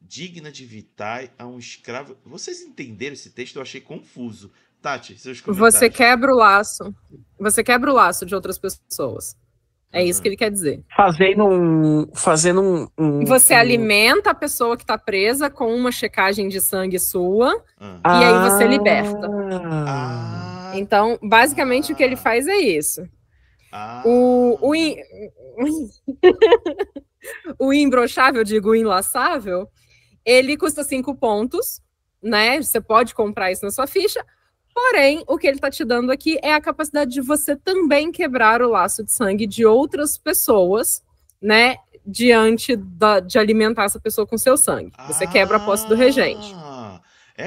digna de vitae a um escravo. Vocês entenderam esse texto? Eu achei confuso. Tati, seus comentários.
Você quebra o laço. Você quebra o laço de outras pessoas. É isso que ele quer dizer.
Fazendo um
Você alimenta a pessoa que está presa com uma checagem de sangue sua e aí você liberta. Então, basicamente, o que ele faz é isso. O imbrochável, digo, o inlaçável, ele custa 5 pontos, né? Você pode comprar isso na sua ficha. Porém, o que ele está te dando aqui é a capacidade de você também quebrar o laço de sangue de outras pessoas, né? Diante de alimentar essa pessoa com seu sangue. Você quebra a posse do regente.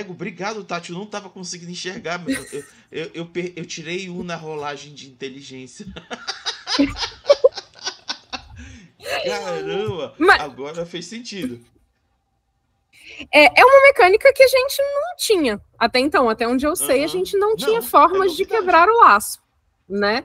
Obrigado, Tati. Eu não estava conseguindo enxergar. Eu tirei um na rolagem de inteligência. Caramba! Agora fez sentido.
É uma mecânica que a gente não tinha até então, até onde eu sei, a gente não tinha formas de quebrar o laço, né?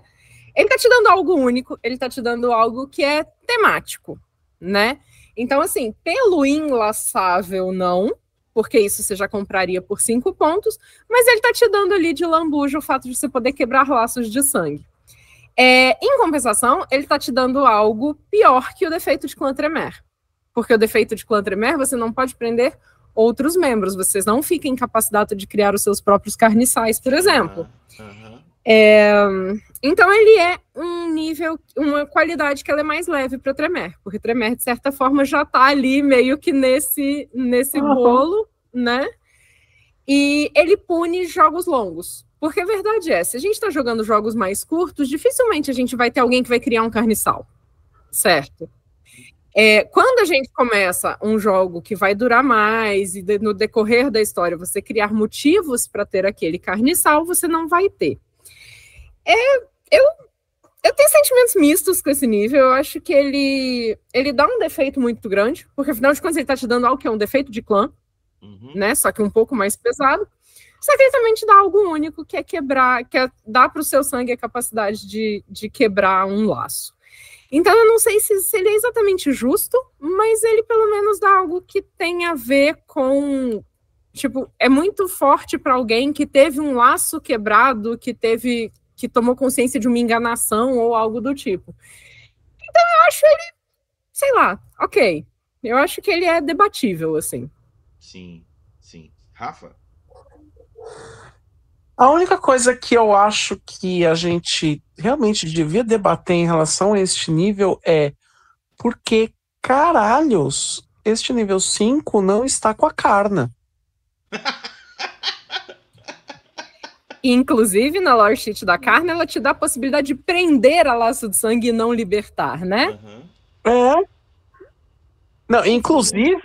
Ele tá te dando algo único, ele tá te dando algo que é temático, né? Então, assim, pelo inlaçável não, porque isso você já compraria por 5 pontos, mas ele tá te dando ali de lambuja o fato de você poder quebrar laços de sangue. Em compensação, ele tá te dando algo pior que o defeito de clã Tremere. Porque o defeito de clã Tremere, você não pode prender outros membros. Você não fica incapacitado de criar os seus próprios carniçais, por exemplo. Então, ele é um nível, uma qualidade que ela é mais leve para Tremere. Porque Tremere, de certa forma, já está ali meio que nesse bolo, né? E ele pune jogos longos. Porque a verdade é, se a gente está jogando jogos mais curtos, dificilmente a gente vai ter alguém que vai criar um carniçal. Certo? Quando a gente começa um jogo que vai durar mais e no decorrer da história você criar motivos para ter aquele carniçal, você não vai ter. Eu tenho sentimentos mistos com esse nível. Eu acho que ele dá um defeito muito grande, porque afinal de contas ele está te dando algo que é um defeito de clã, né? Só que um pouco mais pesado. Só que ele também te dá algo único, que é quebrar, que é dar para o seu sangue a capacidade de quebrar um laço. Então, eu não sei se ele é exatamente justo, mas ele pelo menos dá algo que tem a ver com... Tipo, é muito forte para alguém que teve um laço quebrado, que tomou consciência de uma enganação ou algo do tipo. Então, eu acho ele, sei lá, ok. Eu acho que ele é debatível, assim.
Sim. Rafa?
A única coisa que eu acho que a gente realmente devia debater em relação a este nível é por que caralhos este nível 5 não está com a Karna?
Inclusive, na lore sheet da Karna, ela te dá a possibilidade de prender a laço de sangue e não libertar, né?
Não, inclusive,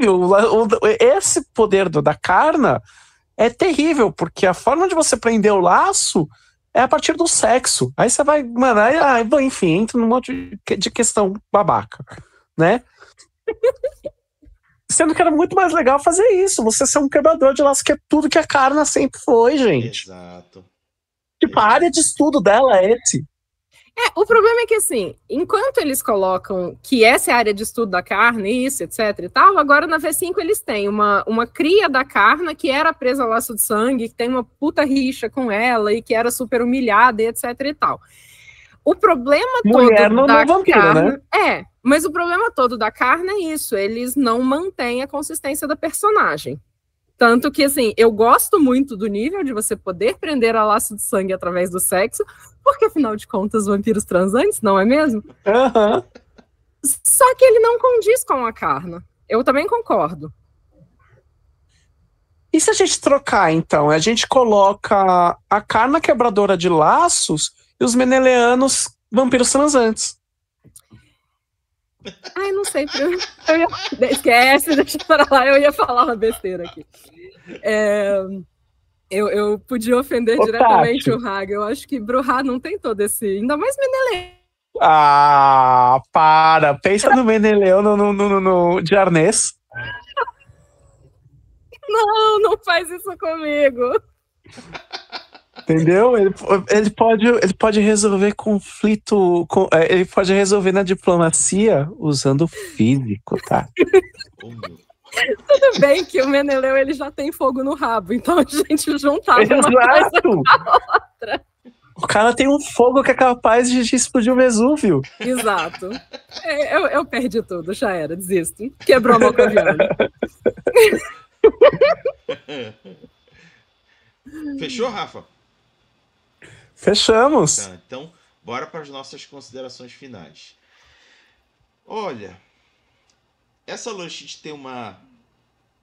esse poder da Karna é terrível, porque a forma de você prender o laço é a partir do sexo. Aí você vai, mano, enfim, entra num monte de questão babaca, né? Sendo que era muito mais legal fazer isso. Você ser um quebrador de laço, que é tudo que a Karna sempre foi, gente.
Exato.
Tipo, a área de estudo dela é esse.
O problema é que, assim, enquanto eles colocam que essa é a área de estudo da Karna, isso, etc e tal, agora na V5 eles têm uma cria da Karna que era presa ao laço de sangue, que tem uma puta rixa com ela e que era super humilhada e etc e tal. O problema
Mulher
todo da
vampiro,
Karna...
né?
Mas o problema todo da Karna é isso, eles não mantêm a consistência da personagem. Tanto que, assim, eu gosto muito do nível de você poder prender a laço de sangue através do sexo, porque, afinal de contas, vampiros transantes, não é mesmo?
Uhum.
Só que ele não condiz com a Karna. Eu também concordo.
E se a gente trocar, então? A gente coloca a Karna quebradora de laços e os meneleanos vampiros transantes.
Ai, não sei. Esquece, deixa pra lá, eu ia falar uma besteira aqui. Eu podia ofender diretamente o Haga. Eu acho que Bruhá não tem todo esse... Ainda mais Meneleão.
Ah, para! Pensa no Meneleão no de arnês.
Não faz isso comigo.
Entendeu? Ele pode resolver conflito. Ele pode resolver na diplomacia usando o físico, tá?
Tudo bem que o Meneleu ele já tem fogo no rabo, então a gente juntava
Exato.
uma coisa com a outra.
O cara tem um fogo que é capaz de explodir o Vesúvio.
Exato. Eu perdi tudo, já era, desisto. Quebrou a Malcaviano.
Fechou, Rafa?
Fechamos.
Tá, então, bora para as nossas considerações finais. Olha, essa Lushit tem uma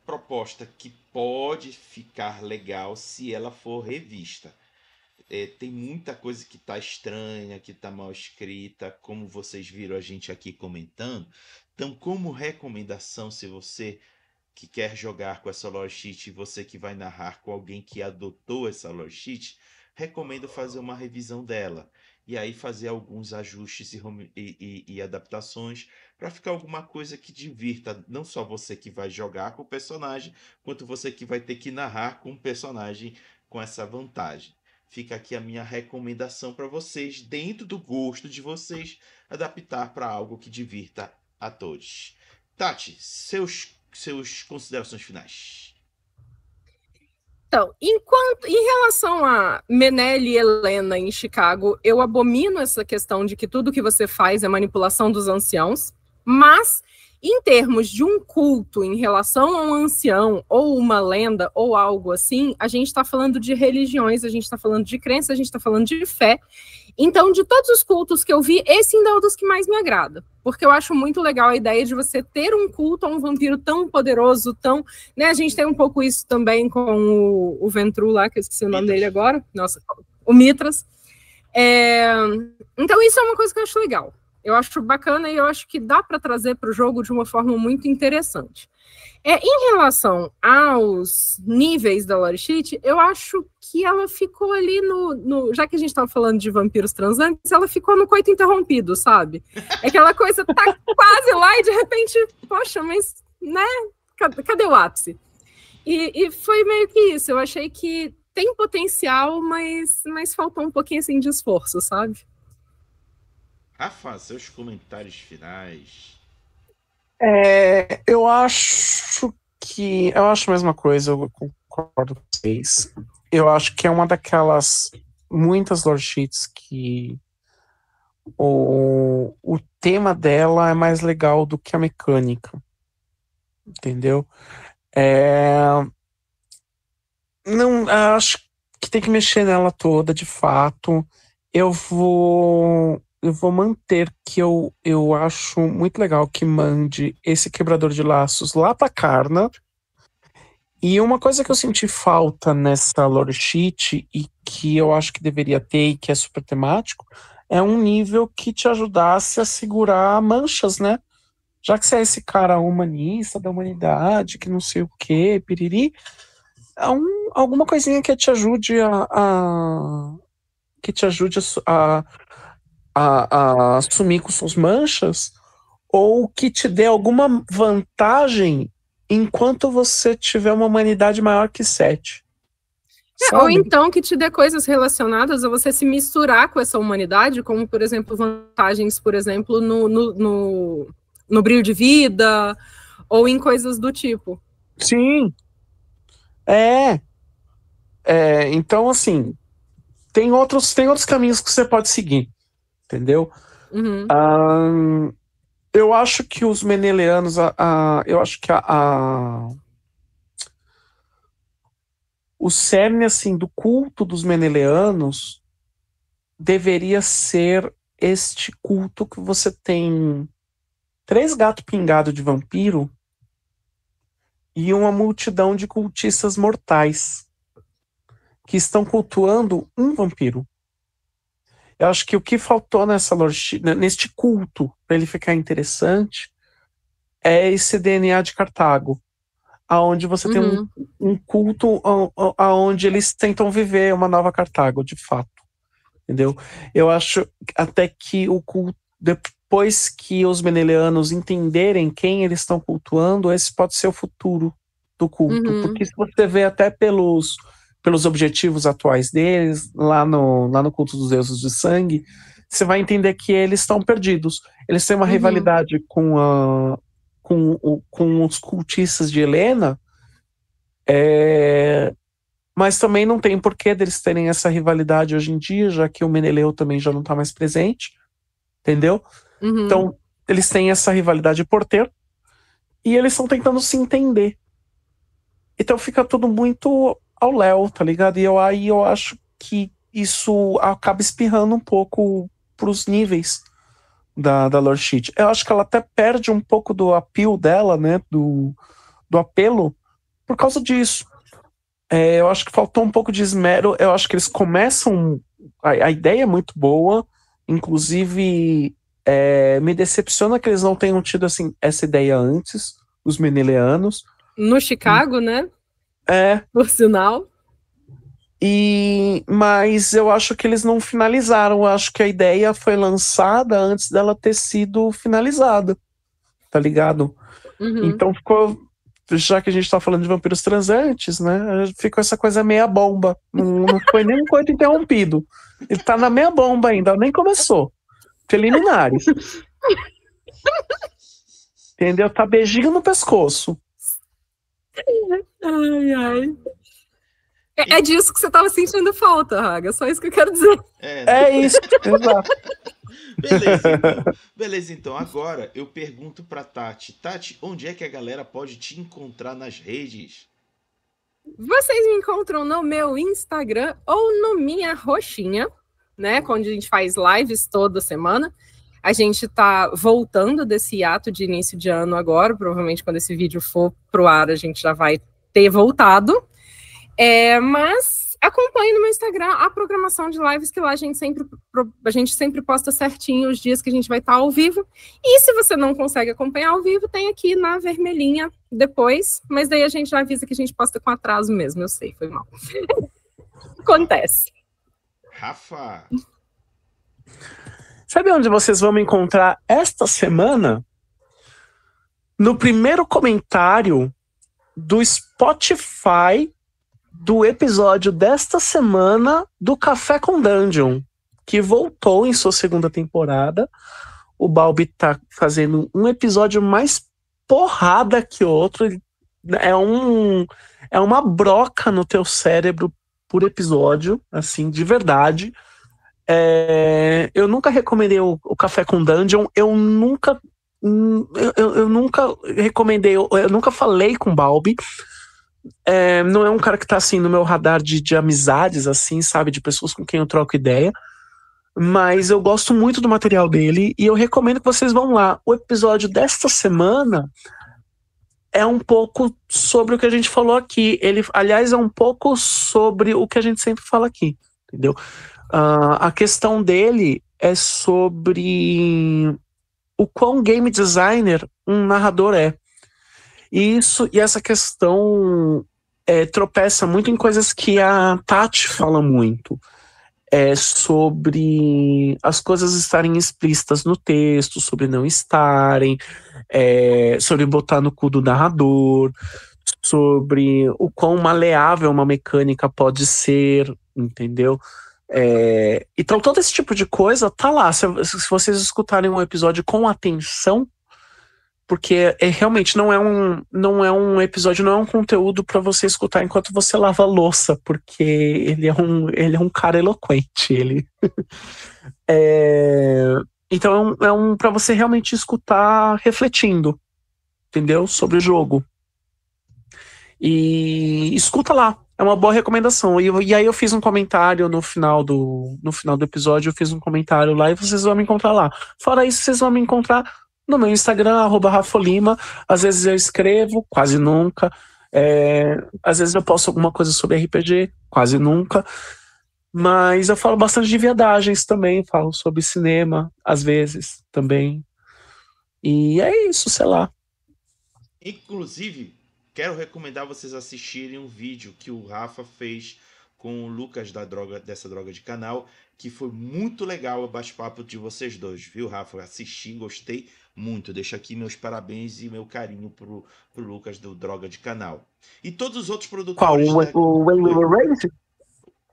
proposta que pode ficar legal se ela for revista. Tem muita coisa que tá estranha, que tá mal escrita, como vocês viram a gente aqui comentando. Então, como recomendação, se você que quer jogar com essa lore sheet e você que vai narrar com alguém que adotou essa lore sheet, recomendo fazer uma revisão dela. E aí fazer alguns ajustes e adaptações para ficar alguma coisa que divirta não só você que vai jogar com o personagem, quanto você que vai ter que narrar com o personagem com essa vantagem. Fica aqui a minha recomendação para vocês, dentro do gosto de vocês, adaptar para algo que divirta a todos. Tati, seus considerações finais.
Então, em relação a Menelle e Helena em Chicago, eu abomino essa questão de que tudo que você faz é manipulação dos anciãos, mas em termos de um culto em relação a um ancião, ou uma lenda, ou algo assim, a gente está falando de religiões, a gente está falando de crença, a gente está falando de fé. Então, de todos os cultos que eu vi, esse ainda é um dos que mais me agrada, porque eu acho muito legal a ideia de você ter um culto a um vampiro tão poderoso, tão... Né, a gente tem um pouco isso também com o Ventru lá, que eu esqueci o nome dele agora, nossa, o Mitras. Então, isso é uma coisa que eu acho legal. Eu acho bacana e eu acho que dá para trazer para o jogo de uma forma muito interessante. Em relação aos níveis da lore sheet, eu acho que ela ficou ali já que a gente estava falando de vampiros transantes, ela ficou no coito interrompido, sabe? Aquela coisa tá quase lá e de repente, poxa, mas, né? Cadê o ápice? E foi meio que isso. Eu achei que tem potencial, mas faltou um pouquinho assim de esforço, sabe?
Rafa, seus comentários finais.
Eu acho a mesma coisa, eu concordo com vocês. Eu acho que é uma daquelas muitas lore sheets que o tema dela é mais legal do que a mecânica. Entendeu? Não, acho que tem que mexer nela toda, de fato. Eu vou manter que eu acho muito legal que mande esse quebrador de laços lá pra Karna. E uma coisa que eu senti falta nessa lore sheet e que eu acho que deveria ter e que é super temático, é um nível que te ajudasse a segurar manchas, né? Já que você é esse cara humanista da humanidade, que não sei o que, piriri, alguma coisinha que te ajude a assumir com suas manchas, ou que te dê alguma vantagem enquanto você tiver uma humanidade maior que 7.
Ou então que te dê coisas relacionadas a você se misturar com essa humanidade, como, por exemplo, vantagens, por exemplo, no brilho de vida, ou em coisas do tipo.
Sim. Então, assim, tem outros caminhos que você pode seguir, entendeu?
Uhum.
Eu acho que os meneleanos, eu acho que o cerne, assim, do culto dos meneleanos deveria ser este culto que você tem 3 gatos pingados de vampiro e uma multidão de cultistas mortais que estão cultuando um vampiro. Eu acho que o que faltou neste culto, para ele ficar interessante, é esse DNA de Cartago, aonde você tem um culto aonde eles tentam viver uma nova Cartago, de fato. Entendeu? Eu acho até que o culto, depois que os meneleanos entenderem quem eles estão cultuando, esse pode ser o futuro do culto. Porque se você vê até pelos objetivos atuais deles, lá no culto dos deuses de sangue, você vai entender que eles estão perdidos. Eles têm uma rivalidade com os cultistas de Helena, mas também não tem porquê deles terem essa rivalidade hoje em dia, já que o Meneleu também já não está mais presente, entendeu? Então, eles têm essa rivalidade por ter, e eles estão tentando se entender. Então fica tudo muito ao léu, tá ligado? E aí eu acho que isso acaba espirrando um pouco pros níveis da Lord Shit. Eu acho que ela até perde um pouco do appeal dela, né? Do apelo, por causa disso. Eu acho que faltou um pouco de esmero. Eu acho que eles começam... A ideia é muito boa. Inclusive, me decepciona que eles não tenham tido assim, essa ideia antes, os meneleanos.
No Chicago, né? Por sinal.
Mas eu acho que eles não finalizaram. Eu acho que a ideia foi lançada antes dela ter sido finalizada. Tá ligado? Então ficou... Já que a gente tá falando de vampiros transantes, né? Ficou essa coisa meia bomba. Não foi nem um coito interrompido. Ele tá na meia bomba ainda, nem começou. Preliminares. Entendeu? Tá beijinho no pescoço.
Ai, ai. É disso que você tava sentindo falta, Raga. Só isso que eu quero dizer.
É isso, exato.
Beleza, então. Agora eu pergunto pra Tati. Tati, onde é que a galera pode te encontrar nas redes?
Vocês me encontram no meu Instagram ou no Minha Roxinha, né? Onde a gente faz lives toda semana. A gente tá voltando desse hiato de início de ano agora. Provavelmente quando esse vídeo for pro ar, a gente já vai ter voltado. Mas acompanhe no meu Instagram a programação de lives, que lá a gente sempre posta certinho os dias que a gente vai estar ao vivo. E se você não consegue acompanhar ao vivo, tem aqui na vermelhinha depois, mas daí a gente já avisa que a gente posta com atraso mesmo, eu sei, foi mal. Acontece.
Rafa.
Sabe onde vocês vão me encontrar esta semana? No primeiro comentário do Spotify do episódio desta semana do Café com Dungeon, que voltou em sua segunda temporada. O Balbi tá fazendo um episódio mais porrada que outro. É uma broca no teu cérebro por episódio, assim, de verdade. Eu nunca recomendei o Café com Dungeon. Eu nunca recomendei, eu nunca falei com o Balbi. Não é um cara que tá assim no meu radar de amizades, assim, sabe, de pessoas com quem eu troco ideia, mas eu gosto muito do material dele e eu recomendo que vocês vão lá. O episódio desta semana é um pouco sobre o que a gente falou aqui. Ele, aliás, é um pouco sobre o que a gente sempre fala aqui, entendeu? A questão dele é sobre o quão game designer um narrador é. E essa questão tropeça muito em coisas que a Tati fala muito. Sobre as coisas estarem explícitas no texto, sobre não estarem. sobre botar no cu do narrador, sobre o quão maleável uma mecânica pode ser, entendeu? Então todo esse tipo de coisa tá lá. Se vocês escutarem um episódio com atenção, porque realmente não é um episódio, não é um conteúdo para você escutar enquanto você lava a louça, porque ele é um cara eloquente. Então é um para você realmente escutar refletindo, entendeu? Sobre o jogo. E escuta lá. É uma boa recomendação. E aí eu fiz um comentário no final do episódio, eu fiz um comentário lá e vocês vão me encontrar lá. Fora isso, vocês vão me encontrar no meu Instagram, @Rafolima. Às vezes eu escrevo, quase nunca. Às vezes eu posto alguma coisa sobre RPG, quase nunca. Mas eu falo bastante de viadagens também, falo sobre cinema, às vezes, também. E é isso, sei lá.
Inclusive, quero recomendar vocês assistirem um vídeo que o Rafa fez com o Lucas dessa droga de canal, que foi muito legal o bate-papo de vocês dois, viu, Rafa? Assisti, gostei muito. Deixo aqui meus parabéns e meu carinho pro Lucas do Droga de Canal. E todos os outros produtores...
Qual? O When We Were Raised?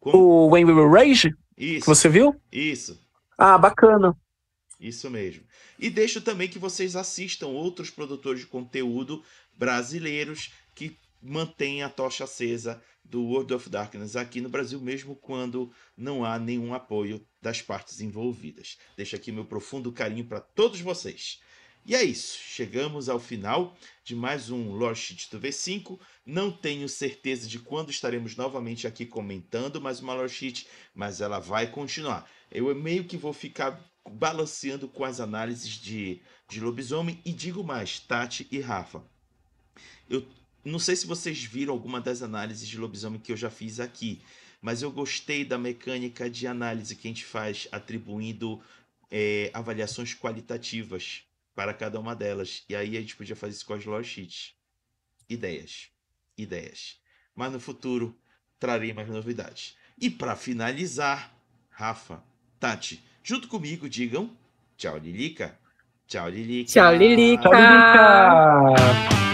O When We Were Raised?
Isso.
Que você viu?
Isso.
Ah, bacana.
Isso mesmo. E deixo também que vocês assistam outros produtores de conteúdo brasileiros que mantêm a tocha acesa do World of Darkness aqui no Brasil, mesmo quando não há nenhum apoio das partes envolvidas. Deixo aqui meu profundo carinho para todos vocês. E é isso. Chegamos ao final de mais um Lore Sheet do V5. Não tenho certeza de quando estaremos novamente aqui comentando mais uma Lore Sheet, mas ela vai continuar. Eu meio que vou ficar balanceando com as análises de lobisomem. E digo mais, Tati e Rafa, eu não sei se vocês viram alguma das análises de lobisomem que eu já fiz aqui, mas eu gostei da mecânica de análise que a gente faz atribuindo avaliações qualitativas para cada uma delas. E aí a gente podia fazer isso com as Lore Sheets. Ideias. Mas no futuro trarei mais novidades. E para finalizar, Rafa, Tati, junto comigo digam tchau, Lilica. Tchau, Lilica.
Tchau, Lilica.
Tchau, Lilica.